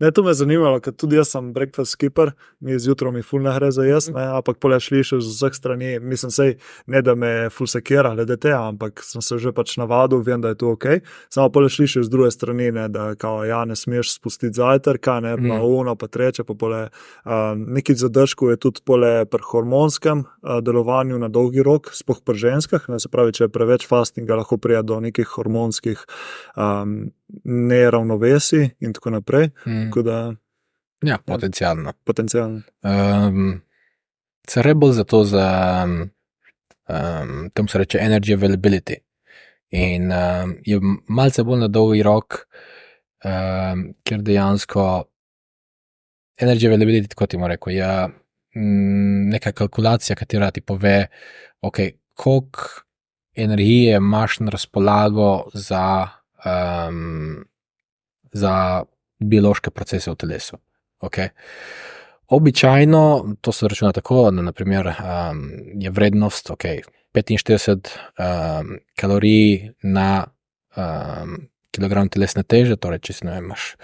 Ne, to me je zanimalo, ker tudi jaz sem breakfast skipper, mi zjutraj mi ful ne gre za jaz, ampak pol je slišal z vseh strani, mislim sej, ne da me ful sekira glede tega, ampak sem se že pač navadil, vem, da je to samo pol je slišal z druge strani, ne, da kao, ne smeš spustiti zajtrka, ne, pa ono, pa treče, pa pole nekaj zadržkov je tudi pole pri hormonskem delovanju na dolgi rok, sploh pri ženskah, ne, se pravi, če je preveč fastinga, lahko prija do nekih hormonskih neravnovesij in tako naprej. Ja, potencialno. Se bolj zato za temu se reče energy availability. In je malce bolj na dolgi rok, ker dejansko energy availability, tako ti moram rekel, je neka kalkulacija, katera ti pove, koliko energije imaš na razpolago za biološke procese v telesu. Običajno, to se računa tako, da naprimer je vrednost 45 kalorij na kilogram telesne teže, torej če si ne imaš,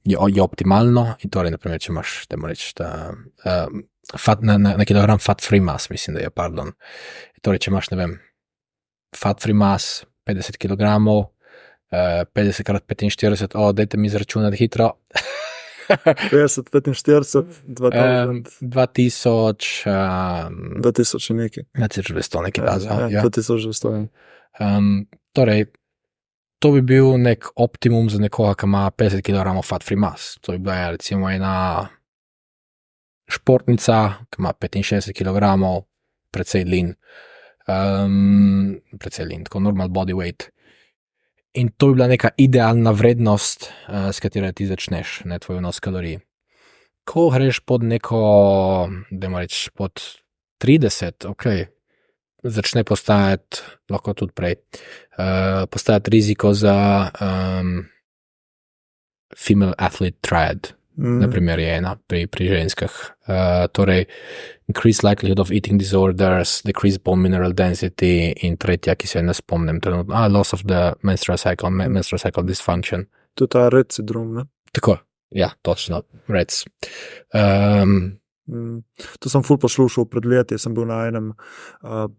je optimalno in torej naprimer, če imaš, temu reči, na kilogram fat free mass, mislim, da je, torej če imaš, ne vem, fat free mass 50 kg, 50 krat 45, dajte mi izračunati hitro. 50, 45, 2000. 2000, 2000 in nekaj. 2200 nekaj taza. Ja, 2200. Torej, to bi bil nek optimum za nekoga, ki ima 50 kg fat free mass. To bi bila recimo ena športnica, ki ima 65 kg, precej lean, tako normal body weight. In to bi bila neka idealna vrednost, s katero ti začneš, ne, tvoj vnos kalorij. Ko greš pod neko, dajmo reči, pod 30, začne postajati, lahko tudi prej, postajati riziko za female athlete triad, naprimer je ena pri ženskah. Torej, increased likelihood of eating disorders, decreased bone mineral density in tretja, ki se ne spomnim trenutno, loss of the menstrual cycle dysfunction. To je ta Rett sindrom, ne? Tako, ja, točno, Retts. To sem ful poslušal pred leti, sem bil na enem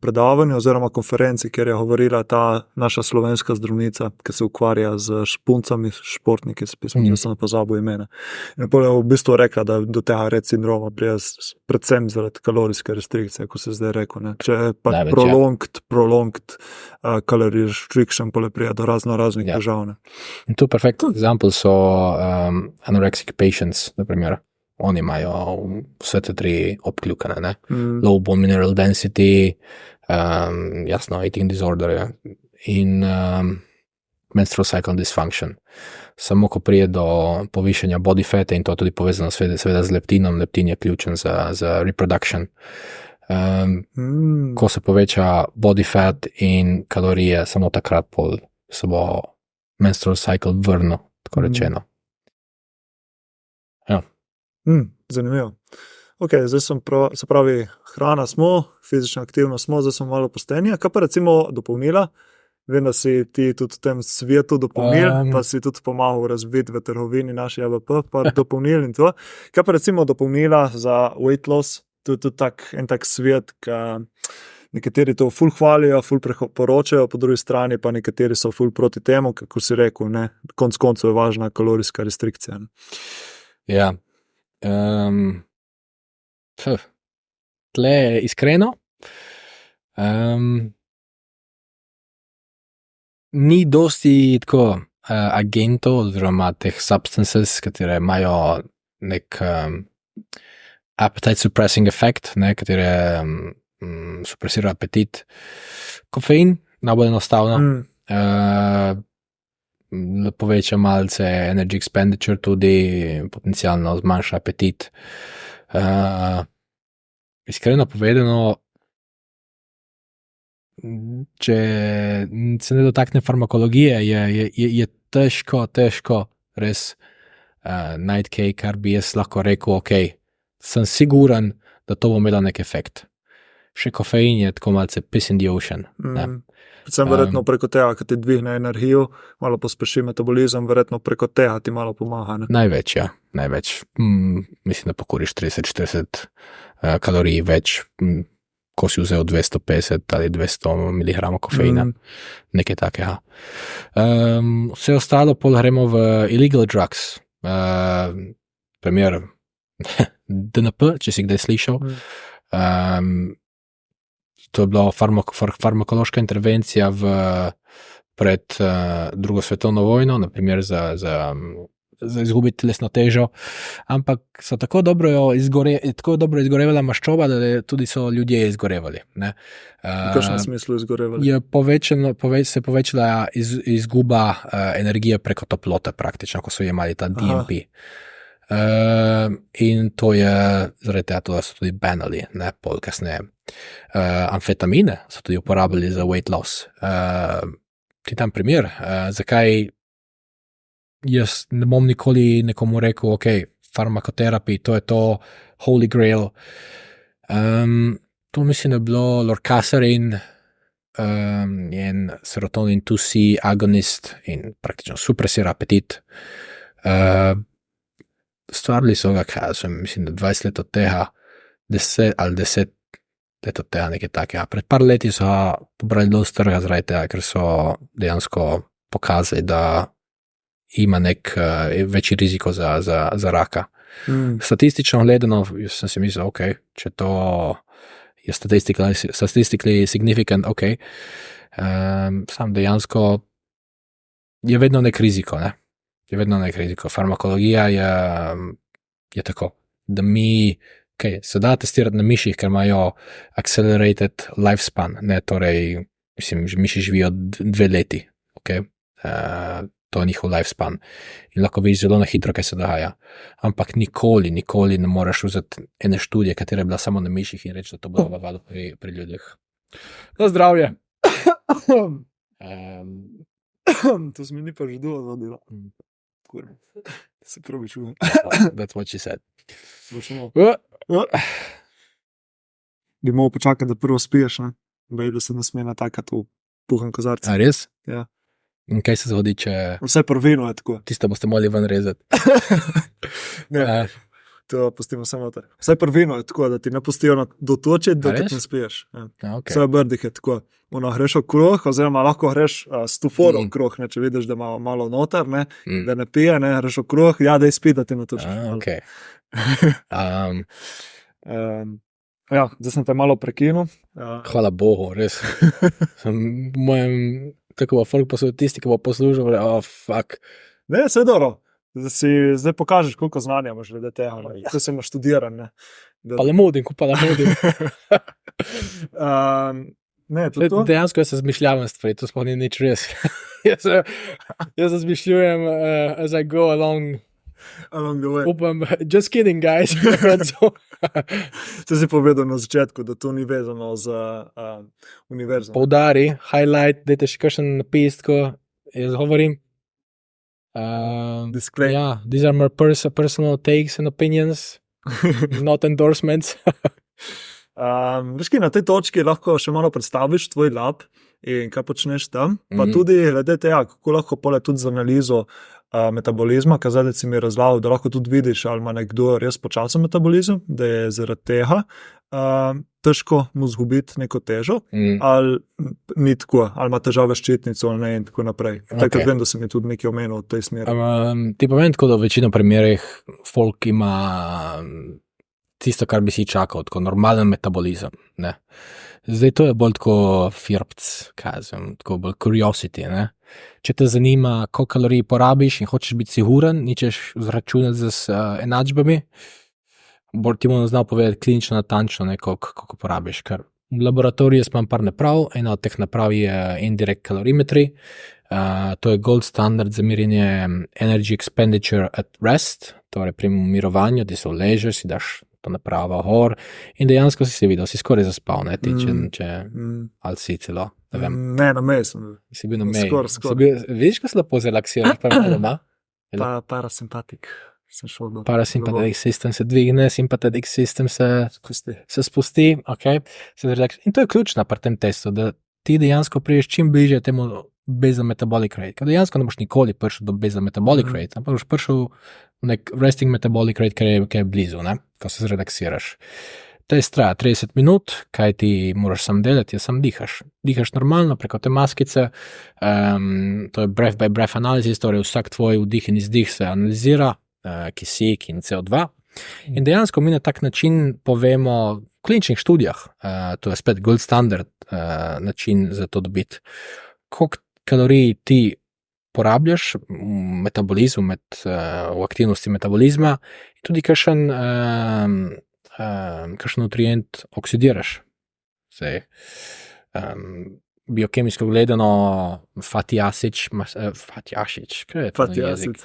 predavanju oziroma konferenci, kjer je govorila ta naša slovenska zdravnica, ki se ukvarja z špuncami, športniki, mislim, da sem pozabil imena. In potem je v bistvu rekla, da do tega Rett sindroma pride predvsem zaradi kalorijske restrikcije, ko se zdaj rekel, ne. Če je pa prolonged calorie restriction, potem pride do raznih težav, ne. In tu perfect example so anorexic patients, naprimer. Oni imajo vse te tri obkljukane, ne? Low bone mineral density, jasno, eating disorder in menstrual cycle dysfunction. Samo ko prije do povišanja body fata, in to tudi povezano seveda z leptinom, leptin je ključen za reproduction. Ko se poveča body fat in kalorije, samo takrat se bo menstrual cycle vrnil, tako rečeno. Ja. Zanimivo. Zdaj se pravi, hrana smo, fizična aktivnost smo, zdaj smo malo postenja. Kaj pa recimo dopolnila? Vem, da si ti tudi v tem svetu dopolnil, pa si tudi pomagal razviti v trgovini naši AVP, pa dopolnil in to. Kaj pa recimo dopolnila za weight loss? To je tudi en tak svet, ki nekateri to ful hvalijo, ful poročajo, po drugi strani pa nekateri so ful proti temu, kako si rekel, ne, konec koncev je važna kalorijska restrikcija. Ja. Tle iskreno, ni dosti tako agentov oziroma teh substances, katere imajo nek appetite suppressing effect, ne, katere supresirajo apetit. Kofein, najbolj enostavno, poveča malce energy expenditure, tudi potencialno zmanjša apetit. Iskreno povedano, če se ne dotakne farmakologije, je težko res najti kaj, kar bi jaz lahko rekel, sem siguren, da to bo imelo nek efekt. Še kofein je tako malce piss in the ocean, ne. Predvsem verjetno preko tega, ki ti dvigne energijo, malo pospeši metabolizem, verjetno preko tega ti malo pomaga, ne? Največ. Mislim, da pokuriš 30-40 kalorij več, ko si vzel 250 ali 200 mg kofeina, nekaj takega. Vse ostalo pol gremo v illegal drugs. Primer DNP, če si kdaj slišal. To je bila farmakološka intervencija pred drugo svetovno vojno, naprimer za izgubiti telesno težo, ampak so tako dobro izgorevala maščoba, da tudi so ljudje izgorevali, ne. V kakšnem smislu izgorevali? Se je povečala izguba energije preko toplote praktično, ko so jemali ta DMP. In to je zaradi tega, da so tudi banali, ne, pol kasneje. Amfetamine so tudi uporabljali za weight loss. Ti tam primer, zakaj jaz ne bom nikoli nekomu rekel, farmakoterapij, to je to holy grail. To mislim, da je bilo lorcaserin, en serotonin 2C agonist in praktično supresira apetit. Stvarili so ga, mislim, da 20 let od tega, 10 da je to tega nekaj takega. Pred par leti so pobrali dosti trga zaradi tega, ker so dejansko pokazali, da ima nek večji riziko za raka. Statistično gledano, sem si mislil, ok, če to je statistically significant, ok. Sam dejansko je vedno nek riziko, ne? Je vedno nek riziko. Farmakologija je tako, da mi, se da testirati na miših, ker imajo accelerated lifespan, ne, torej, mislim, miši živijo 2 leti, ok. To je njihov lifespan. In lahko vidiš zelo na hitro, kaj se dogaja. Ampak nikoli ne moreš vzeti ene študije, katera je bila samo na miših in reči, da to bo delovalo pri ljudeh. Na zdravje. To se mi ni pa že dolgo zadelo. Kurva. Se pravi čujem. That's what she said. Bi moral počakati, da prvo spiješ, ne? Bej, da se ne sme natakati v puhan kozarce. A res? Ja. In kaj se zgodi, če Vse prvino je tako. tiste boste morali ven rezati? Ne, to pustimo samo te. Vse prvino je tako, da ti ne pustijo do toče, A da res? ti ne spiješ. Ja. Okay. Vse v brdih je tako. Greš okrog, oziroma lahko greš s tuforo Mm. okrog, ne, če vidiš, da ima malo noter, ne, Mm. da ne pije, ne, greš okrog, ja, da izpi, da ti natočiš. Okay. Ja, zdaj sem te malo prekinul. Hvala Bogu, res. Sem v mojem, tako bo folk poslušal, tisti, ki bo poslušal, fuck. Ne, vse je dobro. Zdaj pokažeš, koliko znanja imaš glede tega. To si naštudiran. Ne, Pa le modim, ne, to je to. Dejansko jaz se zmišljavam stvari, to sploh ni nič res. jaz se zmišljujem as I go along. Along the way. Upam, just kidding, guys. To si povedal na začetku, da to ni vezano z univerzo. Poudari, highlight, dajte še kakšen napis, ko jaz govorim. Disclaimer. Yeah, these are my personal takes and opinions, not endorsements. Veš kaj, na tej točki lahko še malo predstaviš tvoj lab in kaj počneš tam, pa tudi glede tega, kako lahko pole tudi z analizo metabolizma, ker zdaj si mi razlagal, da lahko tudi vidiš, ali ima nekdo res počasen metabolizem, da je zaradi tega težko mu zgubiti neko težo, ali ni tako, ali ima težave s ščitnico ali ne in tako naprej. Takrat vem, da sem mi tudi nekaj omenil v tej smeri. Ti povem tako, da v večino primerih folk ima tisto, kar bi si čakal, tako normalen metabolizem. Ne? Zdaj to je bolj tako firbc, kazem, tako bolj curiosity. Ne? Če te zanima, koliko kalorij porabiš in hočeš biti siguren, ničeš zračunati z enačbami, bolj ti bomo znal povedati klinično natančno, koliko porabiš. Ker v laboratoriju imam par naprav, ena od teh naprav je indirect calorimetry, to je gold standard za merjenje energy expenditure at rest, torej pri mirovanju, ti se uležeš, si daš to napravo gor in dejansko si se videl, si skoraj zaspal, ne, ali si celo, ne vem. Ne, na meji sem. Si bil na meji. Skoraj. Vidiš, ko se lepo zrelaksiraš, pa je doma? Parasimpatik. Sem šel do. Parasympathetic system se dvigne, sympathetic system se spusti, okay. In to je ključno pri tem testu, da ti dejansko priješ čim bližje temu basal metabolic rate. Ker dejansko ne boš nikoli prišel do basal metabolic rate, ampak boš prišel v nek resting metabolic rate, ki je blizu, ne? Ko se zrelaksiraš. Test traja 30 minut, kaj ti moraš sam delati, sam dihaš. Dihaš normalno preko te maskice, to je breath by breath analysis, torej vsak tvoj vdih in izdih se analizira, kisik in CO2. In dejansko mi na tak način povemo v kliničnih študijah, to je spet gold standard način za to dobiti, koliko kalorij ti porabljaš v metabolizmu, v aktivnosti metabolizma in tudi kakšen nutrient oksidiraš. Biokemijsko gledano fatty acid, kaj je to na jezik?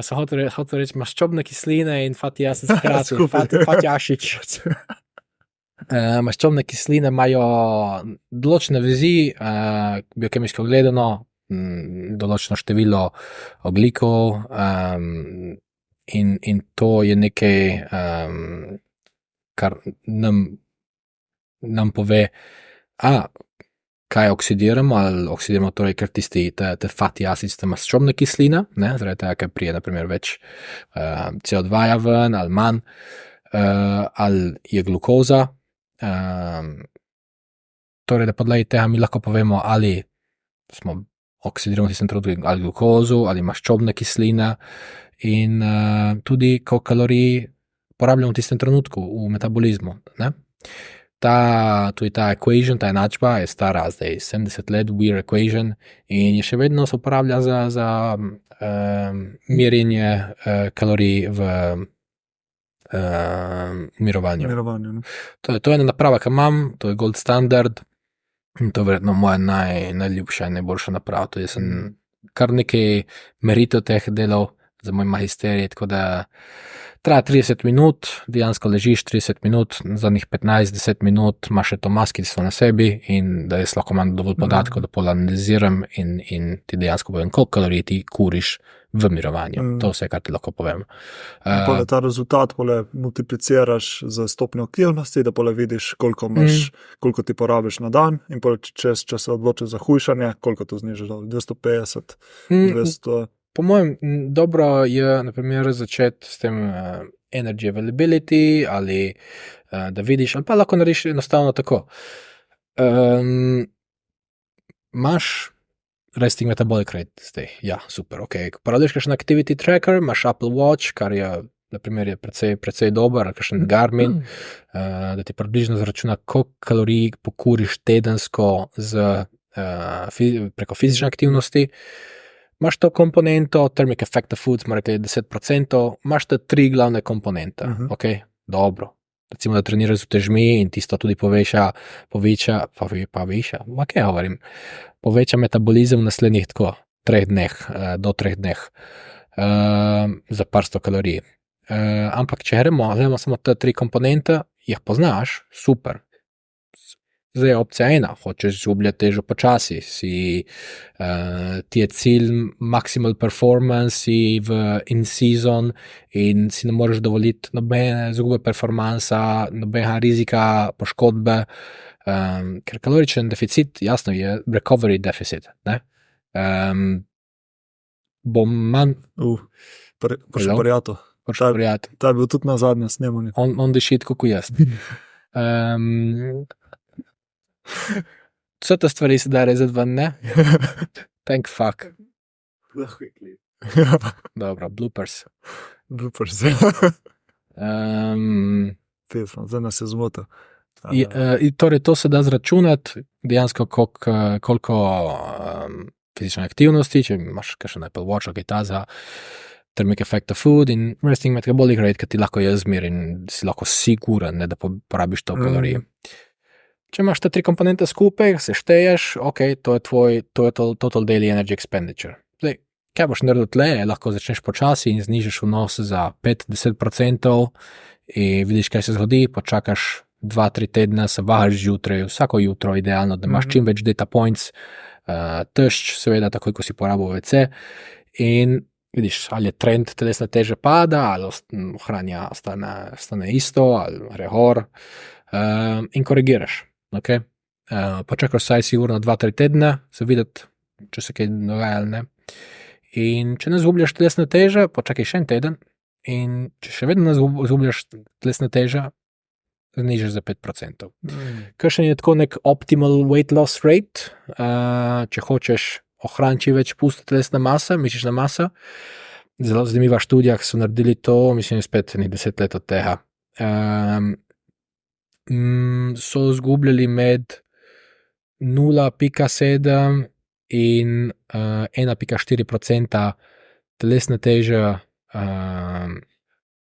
So hotel reči maščobne kisline in fatty acid skrati, fatty acid. Maščobne kisline imajo določene vezi, biokemijsko gledano, določeno število ogljikov, in to je nekaj, kar nam pove, kaj oksidiramo, ali oksidiramo torej kar tisti, te fatty acids, te maščobne kisline, ne, zaradi tega, ker prije, naprimer, več CO2 ven, ali manj, ali je glukoza, Torej, da podlagi tega mi lahko povemo, ali smo oksidirali v tistem trenutku ali glukozo, ali maščobne kisline in tudi koliko kalorij porabljamo v tistem trenutku v metabolizmu. Ne? Tudi ta equation, ta enačba je stara zdaj 70 let, Weir equation, in je še vedno se uporablja za merjenje kalorij v mirovanju. To je ena naprava, ki imam, to je gold standard, in to je verjetno moja najljubša in najboljša naprava. Tudi sem kar nekaj meritev teh delov za moj magisterij, tako da traja 30 minut, dejansko ležiš 30 minut, zadnjih 15-10 minut imaš še to maskico na sebi in da jaz lahko imam dovolj podatkov, da polanaliziram in ti dejansko povem, koliko kalorij ti kuriš v mirovanju. To vse, kar ti lahko povem. Pole ta rezultat multipliciraš za stopnjo aktivnosti, da pole vidiš, koliko ti porabiš na dan in pole, če se odločiš za hujšanje, koliko to znižaš, 250, 200... Po mojem, dobro je naprimer začeti s tem energy availability ali da vidiš, ali pa lahko narediš enostavno tako. Imaš resting metabolic rate zdaj, ja, super, ok. Uporabljaš kakšen activity tracker, imaš Apple Watch, kar je, naprimer, je precej dober, ali kakšen Garmin, da ti približno zračuna, koliko kalorij pokuriš tedensko preko fizične aktivnosti. Imaš to komponento, thermic effect of food, smo rekli 10%, imaš te 3 glavne komponente, ok, dobro. Recimo, da treniraš z utežmi in tisto tudi poveča metabolizem v naslednjih tako 3 dneh, do 3 dneh, za par sto kalorij. Ampak, če gremo samo te 3 komponente, jih poznaš, super. Zdaj je opcija ena, hočeš izgubljati težo počasi, ti je cilj maximal performance, si in season in si ne moreš dovoliti nobene izgube performansa, nobenega rizika, poškodbe, ker kaloričen deficit, jasno, je recovery deficit. Ne? Bom manj... Porjato. Ta je bil tudi na zadnje snemanju. On diši tako kot jaz. Vse te stvari se da rezati ven, ne? Thank fuck. Dobro, bloopers. Zdaj nas je zmotil. Torej, to se da zračunati, dejansko koliko fizične aktivnosti, če imaš kakšen Apple Watch, kaj ta za thermic effect of food in resting metabolic rate, ki ti lahko jaz zmerim in si lahko siguren, ne, da porabiš to kalorij. Če imaš te 3 komponente skupaj, se šteješ, ok, to je total daily energy expenditure. Zdaj, kaj boš naredil tle, lahko začneš počasi in znižaš vnos za 5-10% in vidiš, kaj se zgodi, počakaš 2-3 tedna, se vahaš zjutraj, vsako jutro idealno, da imaš čim več data points, tešč, seveda, takoj, ko si porabil WC in vidiš, ali je trend telesne teže pada, ali ohranja, stane isto, ali rehor in korigiraš. Okay. Počakaš vsaj sigurno 2-3 tedne, se videti, če se kaj dogaja ali ne. In če ne izgubljaš telesne teže, počakaj še en teden in če še vedno ne izgubljaš telesne teže, znižaš za 5%. Kakšen je tako nek optimal weight loss rate, če hočeš ohraniti več puste telesne mase, mišične mase. Zelo zanimiva študija, ki so naredili to, mislim, spet 10 let od tega. So izgubljali med 0,7 in 1,4% telesne teže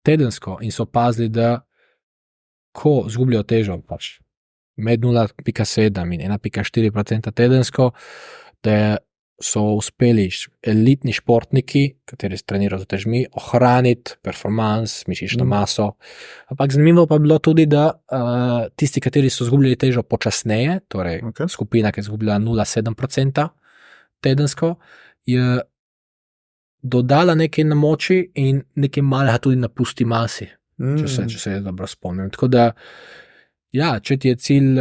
tedensko in so opazili, da ko izgubljajo težo med 0,7 in 1,4% tedensko, da so uspeli elitni športniki, kateri se trenirajo z utežmi, ohraniti performance, mišično maso. Ampak zanimivo pa je bilo tudi, da tisti, kateri so izgubljali težo počasneje, torej skupina, ki je izgubljala 0,7% tedensko, je dodala nekaj na moči in nekaj malega tudi na pusti masi, če se dobro spomnim. Tako da, ja, če ti je cilj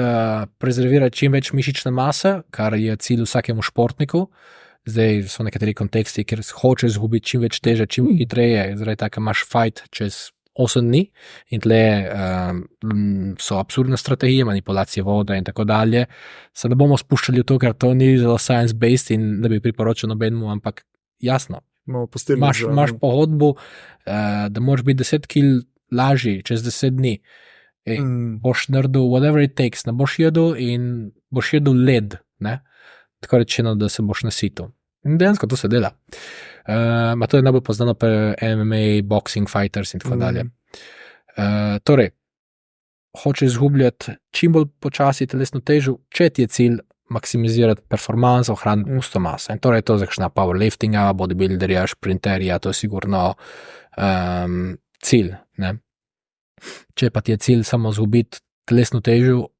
prezervirati čim več mišične mase, kar je cilj vsakemu športniku, zdaj so nekateri konteksti, kjer hočeš izgubiti čim več teže, čim hitreje, zaradi tako imaš fight čez 8 dni in tle so absurdne strategije, manipulacije vode in tako dalje. Se ne bomo spuščali v to, ker to ni zelo science-based in ne bi priporočil nobenemu, ampak jasno, imaš pogodbo, da moraš biti 10 kil lažji čez 10 dni. Boš naredil whatever it takes, ne boš jedel in boš jedel led, ne? Tako rečeno, da se boš nasitil. In dejansko to se dela. To je najbolj poznano pri MMA, boxing fighters in tako dalje. Torej, hočeš izgubljati čim bolj počasi telesno težo, če ti je cilj maksimizirati performance, ohraniti pusto maso. In torej to zakšna powerliftinga, bodybuilderja, sprinterja, to je sigurno cilj, ne? Če pa ti je cilj samo izgubiti telesno težo,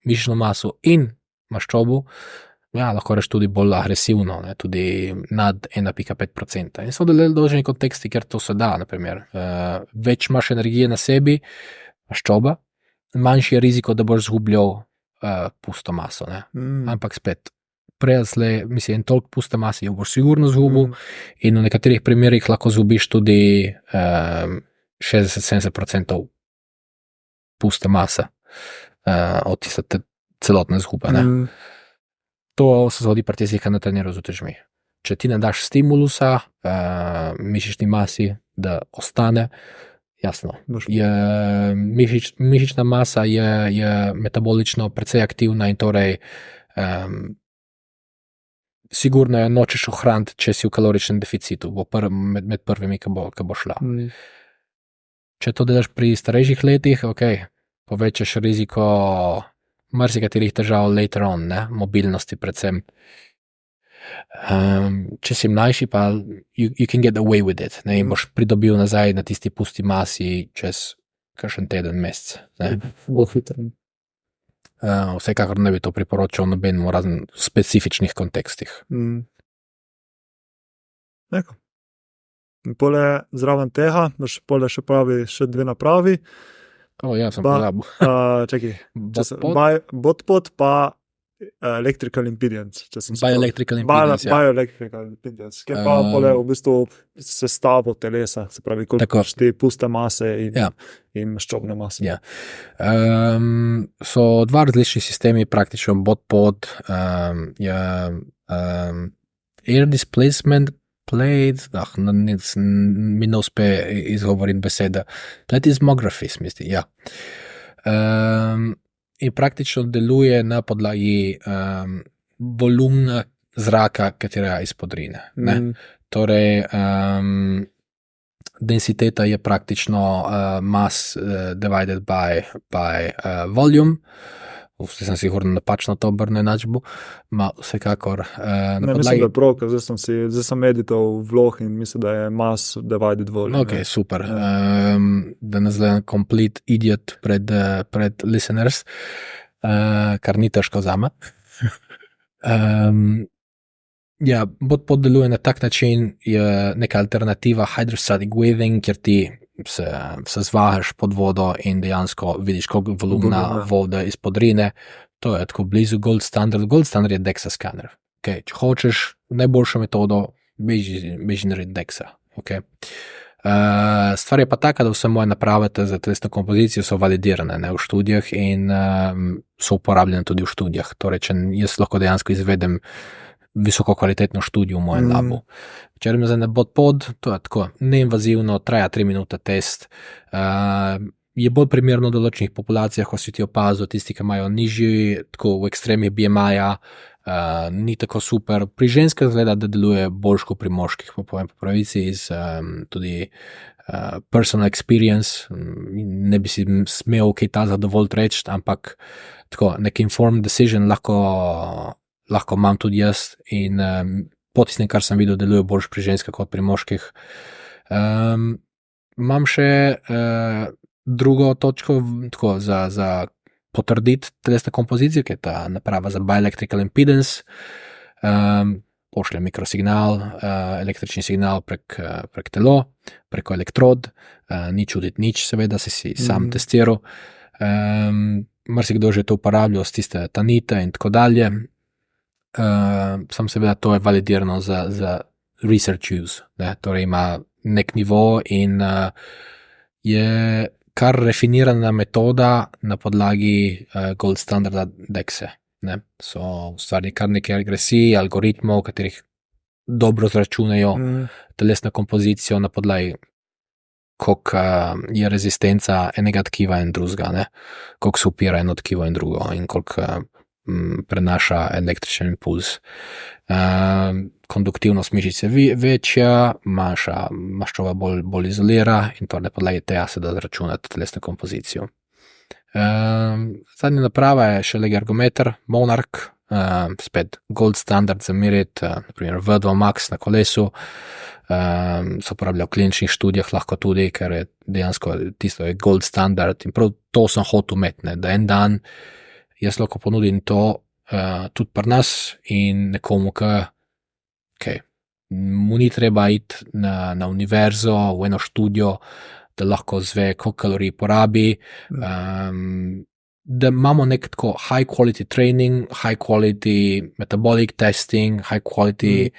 mišično maso in maščobo, lahko reš tudi bolj agresivno, ne, tudi nad 1,5%. In so določeni konteksti, ker to se da, naprimer, več imaš energije na sebi, maščoba, manjši je riziko, da boš zgubljal pusto maso, ne. Ampak spet, mislim, toliko puste mase jo boš sigurno zgubil in v nekaterih primerih lahko zgubiš tudi 60-70% puste mase od tiste celotne zgube, ne. To se zgodi pri tistih, ki ne trenirajo z utežmi. Če ti ne daš stimulusa mišični masi, da ostane, jasno, mišična masa je metabolično precej aktivna in torej sigurno jo nočeš ohraniti, če si v kaloričnem deficitu, med prvimi, ki bo šla. Če to delaš pri starejših letih, povečaš riziko marsikaterih težav later on, ne, mobilnosti predvsem. Če si mlajši, pa you can get away with it, ne, in boš pridobil nazaj na tisti pusti masi čez kakšen teden, mesec, ne. Vsekakor ne bi to priporočal nobenemu razen v specifičnih kontekstih. Neko. In pole zraven tega, pole še pravi še 2 napravi. Sem pozabil. Čakaj, botpod pa electrical impedance. Bioelectrical impedance, Bioelectrical impedance, ki pa pole v bistvu sestavo telesa, se pravi, koliko ti puste mase in maščobne mase. So 2 različni sistemi, praktično botpod je air displacement plate, mi ne uspe izgovoriti besede, platysmography, mislim, in praktično deluje na podlagi volumna zraka, katerega izpodrine, ne. Torej, densiteta je praktično mass divided by volume. Sem sigurno napačno to obrne enačbo, vsekakor mislim, da prav, ker zdaj sem edital vlog in mislim, da je mass divided volume. Ok, super. Da ne zgledam complete idiot pred listeners, kar ni težko zame. Botpod deluje na tak način, je neka alternativa hydrostatic weaving, kjer ti se zvahaš pod vodo in dejansko vidiš, koliko volumna vode izpodrine. To je tako blizu gold standard. Gold standard je DEXA skaner. Če hočeš najboljšo metodo, beži narediti DEXA. Stvar je pa taka, da vse moje naprave za telesno kompozicijo so validirane, ne, v študijah in so uporabljene tudi v študijah. Torej, če jaz lahko dejansko izvedem visoko kvalitetno študijo v mojem labu. Če grem zdaj na botpod, to je tako neinvazivno, traja 3 minute test, je bolj primerno v določenih populacijah, ko si ti opazil, tisti, ki imajo nižji, tako v ekstremih BMI-ja, ni tako super. Pri ženskah zgleda, da deluje boljš kot pri moških, po pravici iz tudi personal experience, ne bi si smel kaj ta zadovoljiti reči, ampak tako nek informed decision lahko imam tudi jaz in po tistem, kar sem videl, deluje boljš pri ženskah kot pri moških. Imam še drugo točko tako, za potrditi telesne kompozicije, ki je ta naprava za bioelectrical impedance. Pošlje mikrosignal, električni signal prek telo, preko elektrod, ni čutiti nič, seveda si sam testiral. Marsikdo že to uporabljal, s tiste tanite in tako dalje. Sam seveda to je validirano za research use, ne? Torej ima nek nivo in je kar refinirana metoda na podlagi gold standarda DEXE. Ne? So ustvarili kar nekaj regresij, algoritmov, katerih dobro zračunajo telesno kompozicijo na podlagi, koliko je rezistenca enega tkiva in drugega, ne? Koliko se upira eno tkivo in drugo in koliko prenaša električen impuls. Konduktivnost mišic je večja, manjša maščoba bolj izolira in to na podlagi tega se da zračunati telesno kompozicijo. Zadnja naprava je še ergometer Monarch, spet gold standard za meriti, naprimer V2 Max na kolesu, se uporablja v kliničnih študijah lahko tudi, ker je dejansko tisto je gold standard in prav to sem hotel imeti, da en dan jaz lahko ponudim to tudi pri nas in nekomu, ki mu ni treba iti na univerzo, v eno študijo, da lahko zve, koliko kalorij porabi, da imamo nek tako high quality training, high quality metabolic testing, high quality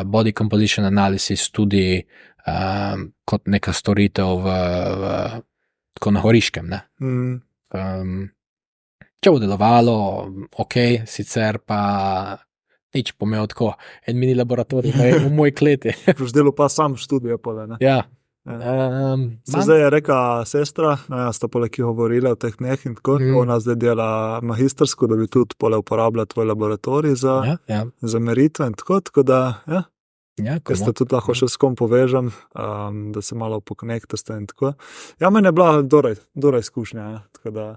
body composition analysis tudi kot neka storitev tako na Horiškem, ne. Če bo delovalo, ok, sicer pa nič pomel tako, en mini laboratorij v moji kleti. Boš delal pa sam študijo pole, ne? Ja. Zdaj je rekla sestra, sta poleg ki govorila o teh dneh in tako, ona zdaj dela magistersko, da bi tudi pole uporabljala tvoj laboratorij za meritve in tako da, ker ste tudi lahko še s kom povežem, da se malo poknektaste in tako. Ja, meni je bila dobra izkušnja, tako da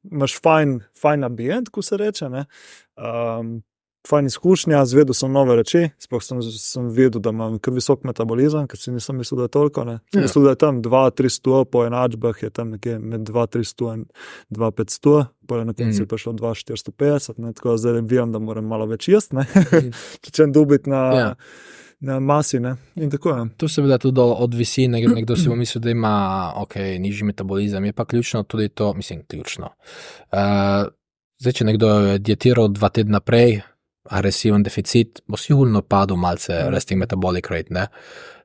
imaš fajn ambient, ko se reče, ne, fajn izkušnja, zvedel sem nove reči, sploh sem vedel, da imam kar visok metabolizem, ker si nisem mislil, da je toliko, ne. Mislil, da je tam 2-300, po enačbah je tam nekje med 2-300 in 2-500, potem na koncu je prišlo 2-450, ne, tako da zdaj vem, da moram malo več jesti, ne, če čem dobiti na masi, ne, in tako je. To seveda tudi odvisi, nekdo si bo mislil, da ima nižji metabolizem, je pa ključno tudi to, mislim, ključno. Zdaj, če nekdo je dietiral 2 tedna prej, agresiven deficit, bo sigurno padel malce resting metabolic rate, ne.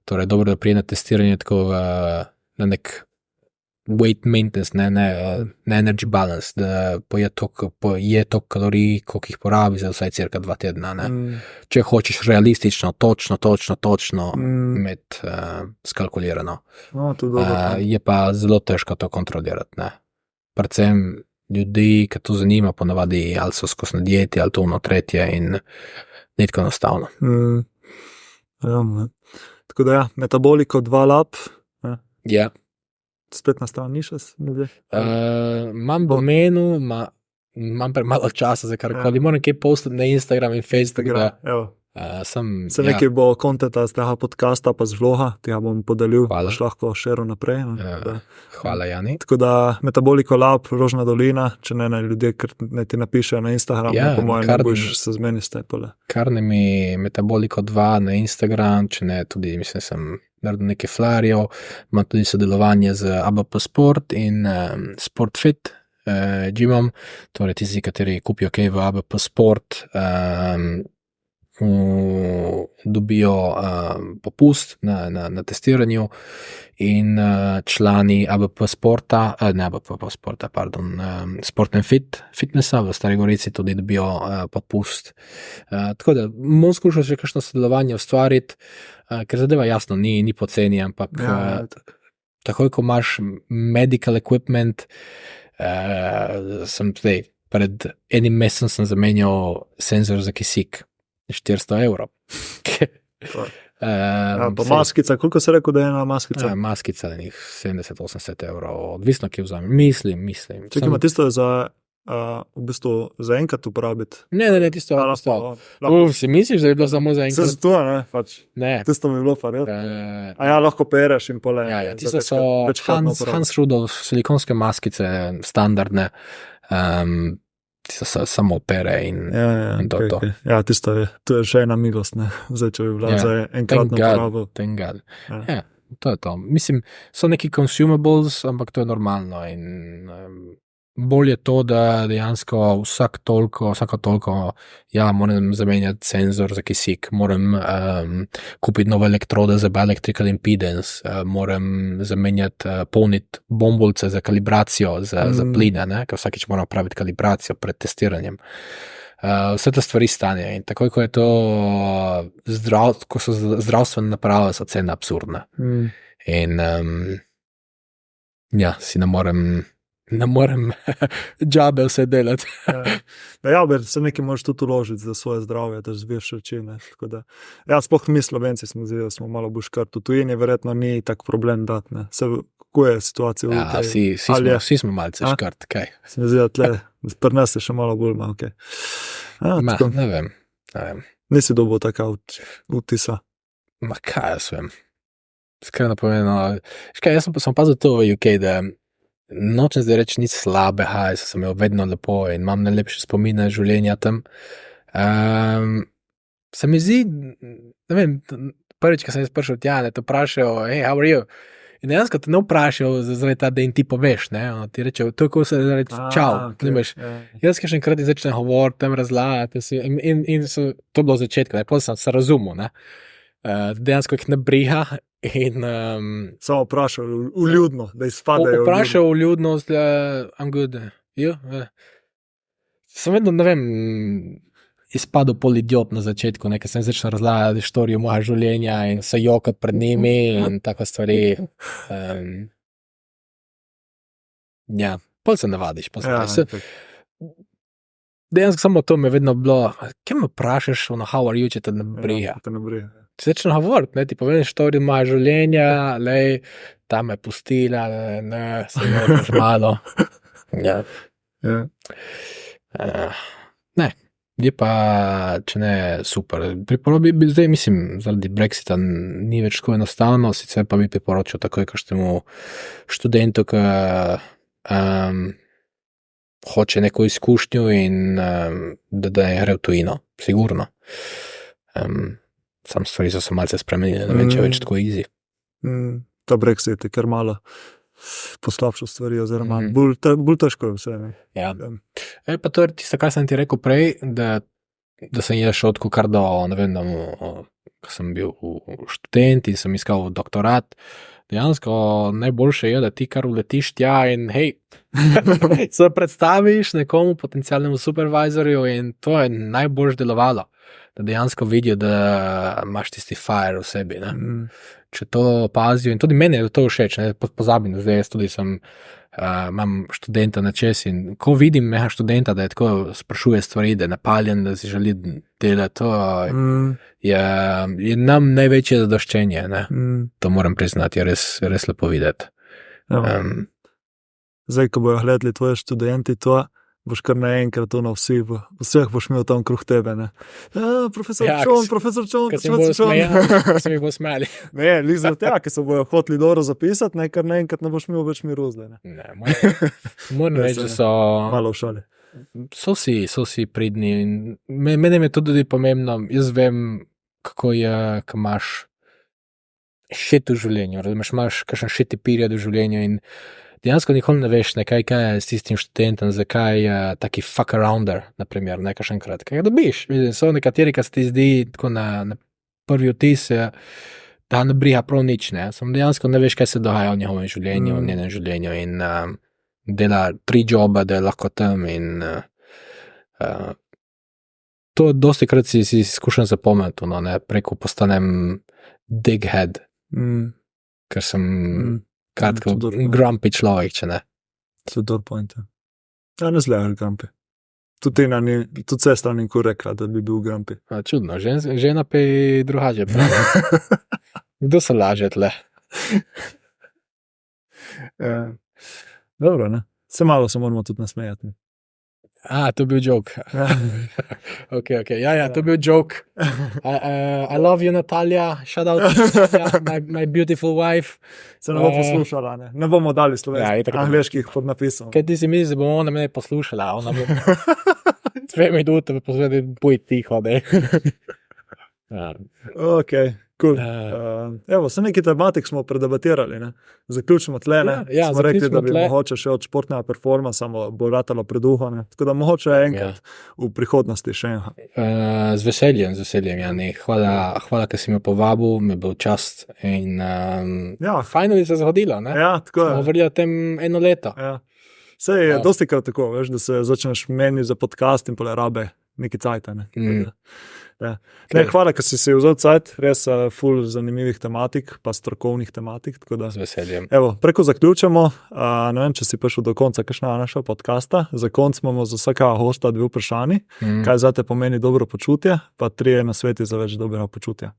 Torej, dobro, da prije na testiranje tako na nek weight maintenance, ne energy balance, da poje toliko kalorij, koliko jih porabi za vsaj cirka 2 tedna, ne. Če hočeš realistično, točno imeti skalkulirano. Je pa zelo težko to kontrolirati, ne. Predvsem ljudi, ki to zanima, ponavadi ali so skozi na dieti, ali to ono tretje in ni tako enostavno. Tako da Metaboliko 2 Lab. Ja. Spet na stran nišes? Imam domenu, imam premalo časa za karkoli, moram kaj postati na Instagram in Facebook. Se nekaj bo kontenta z tega podcasta pa z vloga, tega bom podelil, boš lahko šeril naprej. Hvala, Jani. Tako da Metaboliko Lab, Rožna dolina, če ne ljudje, ker ne ti napišejo na Instagram, po mojem ne boš se zmeni stepole. Karne mi Metaboliko 2 na Instagram, če ne tudi, mislim, sem naredil nekaj flyerjev, imam tudi sodelovanje z ABP Sport in SportFit gymom, torej tisti, kateri kupijo kaj v ABP Sport, dobijo popust na testiranju in člani ABP Sporta, ne ABP Sporta, pardon, Sport and Fitnessa v Stari Gorici tudi dobijo popust. Tako da bom skušal še kakšno sodelovanje ustvariti, ker zadeva jasno ni poceni, ampak takoj, ko imaš medical equipment, sem zdaj, pred enim mesecem sem zamenjal senzor za kisik. 400 €. Pa maskica, koliko se rekel, da je ena maskica? Maskica, 70-80 €, odvisno, ki vzamem. Mislim. Čekaj, ima tisto za v bistvu za enkrat uporabiti? Ne, tisto. Si misliš, da je bilo samo za enkrat? Se zato, ne, pač. Ne. Tisto mi je bilo pa res. Lahko pereš in pole. Tisto so Hans Rudolf silikonske maskice, standardne, tisto so samo pere in to. Okay. Ja, tisto to je še ena milost, ne, zdaj, če bi bila za enkratno uporabo. Thank God. To je to. Mislim, so neki consumables, ampak to je normalno in bolj je to, da dejansko vsako toliko, ja, moram zamenjati senzor za kisik, moram kupiti nove elektrode za bioelectrical impedance, moram zamenjati, polniti bombulce za kalibracijo, za pline, ne, ker vsakič moram praviti kalibracijo pred testiranjem. Vse te stvari stane in takoj, ko je to ko so zdravstvene naprave, so cene absurdne. In ja, si ne morem džabe vse delati. Ja, se nekaj moraš tudi uložiti za svoje zdravje, da zviješ reči, ne. Tako da, ja, sploh mi Slovenci smo malo bolj škrt. V tujini verjetno ni tak problem dati, ne. Kako je situacija? Ja, vsi smo malce škrt, kaj? Se mi zdi, da tle, pri nas je še malo bolj malo, kaj. Ne vem. Nisi dobil taka vtisa? Ma kaj jaz vem. Skrajno povedano, jaz sem pazil to v UK, da nočem zdaj reči nič slabega, jaz sem imel vedno lepo in imam najlepše spomine življenja tam. Se mi zdi, ne vem, prvič, ko sem jaz prišel tja, ne, te vprašajo, hey, how are you? In dejansko te ne vprašajo zaradi ta, da jim ti poveš, ne, ti rečejo, to je ko se reči, čau, nimaš. Jaz še enkrat začnem govoriti, tam razlagati in to je bilo v začetku, ne, potem sem se razumel, ne. Dejansko jih ne briga in samo vprašal vljudno, da izpadajo vprašal vljudnost, I'm good, you? Sem vedno, ne vem, izpadel pol idiot na začetku, nekaj sem začel razlagati štorijo moja življenja in se jokat pred njimi in tako stvari. Ja, pol se navadiš, dejansko samo to me vedno bilo, kaj me vprašaš, how are you, če te ne briga? Če začne govoriti, ne, ti povem štorijo moja življenja, lej, ta me pustila, ne, se moraš malo. Ja. Ne, je pa, če ne, super. Zdaj mislim, zaradi Brexita ni več tako enostavno, sicer pa bi priporočil takoj kakšnemu študentu, ki hoče neko izkušnjo in da gre v tujino, sigurno. Sam stvari so se malce spremenili, ne vem, če več tako easy. Ta Brexit je kar malo poslabšal stvari, oziroma bolj težko je vse. Ne? Ja. Pa to je tisto, kar sem ti rekel prej, da sem jaz šel tako kar do, ne vem, ko sem bil študent in sem iskal doktorat. Dejansko najboljše je, da ti kar uletiš tja in hej, se predstaviš nekomu potencialnemu supervisorju in to je najboljš delovalo. Da dejansko vidijo, da imaš tisti fire v sebi, ne. Če to opazijo, in tudi meni je to všeč, ne, pozabim, zdaj jaz tudi imam študenta na čez in ko vidim mega študenta, da je tako sprašuje stvari, da je napaljen, da si želi delati, to je nam največje zadoščenje, ne. To moram priznati, je res lepo videti. Zdaj, ko bojo gledali tvoji študenti, to boš kar naenkrat vseh boš imel tam kruh tebe, ne. Profesor Čon. Ker se mi bo smeli. Ne, lih zaradi tega, ker se bojo hoteli dobro zapisati, ne, kar naenkrat ne boš imel več miru zdaj, ne. Ne, moram reči, da so malo v šali. So si pridni in meni je to tudi pomembno, jaz vem, kako je, ko imaš shit v življenju, imaš kakšen shit period v življenju in dejansko nikoli ne veš, kaj je s tistim študentom, zakaj je taki fuck arounder, naprimer, nekaj enkrat. Kaj dobiš? So nekateri, ki se ti zdi tako na prvi vtis, da ne briga prav nič, ne. Samo dejansko ne veš, kaj se dogaja v njegovem življenju, v njenem življenju in dela 3 joba, da je lahko tam in to dosti krat si skušam zapomniti, no, ne, preko postanem dighead, ker sem kratko grumpy človek, če ne. To je dober point, ja. Ja, ne zlegaš grumpy. Tudi sestra ni nikoli rekla, da bi bil grumpy. Čudno, žena pa je drugače pravi. Kdo se laže tle? Dobro, ne. Se malo se moramo tudi nasmejati. To je bil joke. Ok, ja, to je bil joke. I love you, Natalija, shout out my beautiful wife. Se ne bo poslušala, ne. Ne bomo dali slovenskih, angleških podnapisov. Kaj ti si misliš, da bo ona mene poslušala? Ona bo 2 minute poslušala, boj tiho, ne. Ok, Cool. Evo, se neki tematik smo predebatirali, ne? Zaključimo tle, ne? Smo rekli, da bi mogoče še od športnega performansa bo ratalo preduho, ne? Tako da mogoče enkrat v prihodnosti še eno. Z veseljem, Jani. Hvala, ker si me povabil, mi je bil čast in fajno bi se zgodilo, ne? Ja, tako je. Smo govorili o tem 1 leto. Ja. Sej je dosti krat tako, veš, da se začneš meni za podcast in pole rabe neki cajt, ne? Ja. Ne, hvala, ker si vzel cajt, res ful zanimivih tematik, pa strokovnih tematik. Z veseljem. Evo, preko zaključamo. Ne vem, če si prišel do konca kakšnega našega podcasta. Za konc imamo za vsakega hosta 2 vprašanji. Kaj zate pomeni dobro počutje, pa 3 nasveti za več dobrega počutja.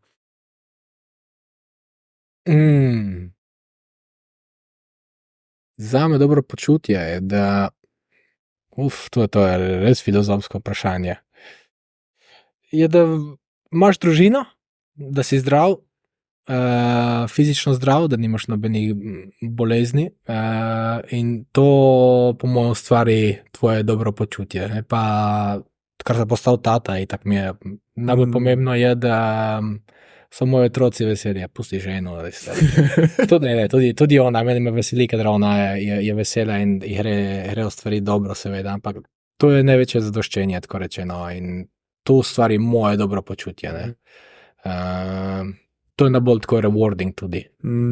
Zame dobro počutje je, da to je res filozofsko vprašanje. Je, da imaš družino, da si zdrav, fizično zdrav, da nimaš nobenih bolezni in to po mojem ustvari tvoje dobro počutje. Pa, kar sem postal tata, in tako mi je najbolj pomembno je, da so moji otroci veseli, pusti ženo. Tudi ona, meni me veseli, ker ona je vesela in grejo stvari dobro, seveda, ampak to je največje zadoščenje, tako rečeno, in to ustvari moje dobro počutje. To je najbolj tako rewarding tudi,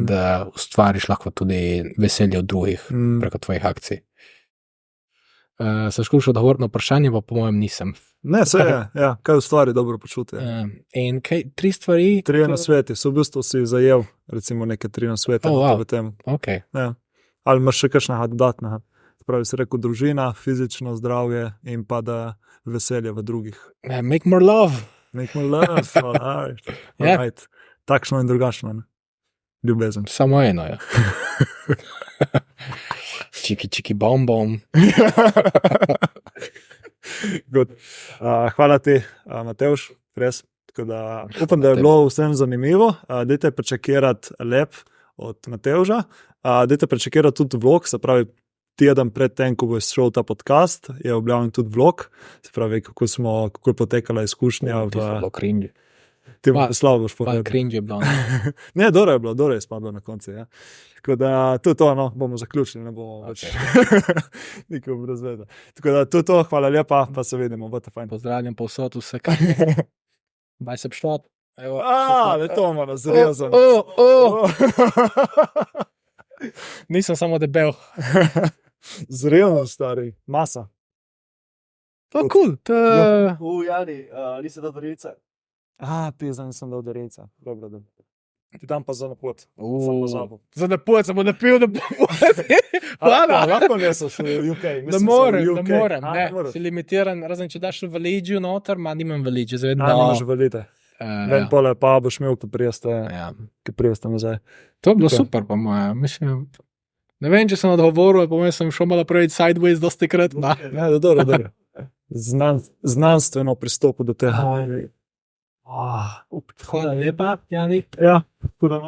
da ustvariš lahko tudi veselje od drugih preko tvojih akcij. Se skušal odgovoriti na vprašanje, pa po mojem nisem. Ne, se je, ja. Kaj ustvari dobro počutje? In kaj, 3 stvari? 3 nasveti, v bistvu si zajel recimo neke 3 nasvete v tem. Okay. Ja. Ali imaš še kakšnega dodatnega? Pravi si rekel družina, fizično zdravje in pa da veselje v drugih. Make more love. Make more love, alright. Takšno in drugačno, ne? Ljubezen. Samo eno, ja. Čiki bom bom. Good. Hvala ti, Matevž, res. Tako da upam, da je bilo vsem zanimivo. Dajte prečekirati lep od Matevža. Dajte prečekirati tudi vlog, se pravi, teden pred tem, ko bo šel ta podcast, je objavljen tudi vlog, se pravi, kako je potekala izkušnja. Ti so bilo cringe. Ti slabo boš povedal. Cringe je bilo. Ne, dobro je spadlo na koncu, ja. Tako da, to je to, no, bomo zaključili, ne bomo več nikom razvedel. Tako da, to je to, hvala lepa, pa se vidimo, bote fajn. Pozdravljam povsod vse, kaj. Baj se pštot. Le to ima razrezan. Nisem samo debel. Zrelno, stari, masa. To je cool. Jani, nisi dal dorice? Pizda, nisem dal dorice. Dobro. Ti dam pa za napot. Za napot, sem napil, da bom hvala. Lahko neseš v UK. Ne morem. Si limitiran, razen če daš v Lidžiju noter, nimam v Lidžiju. Nimaš v Lidžiju. Ven pole pa boš imel, ki prijeste nazaj. To je bilo super, po moje. Mislim, ne vem, če sem odgovoril, po moje sem šel malo praviti sideways dosti krat. Ja, dobro. Znanstveno pristopu do tega. Hvala lepa, Jani. Ja, tudi.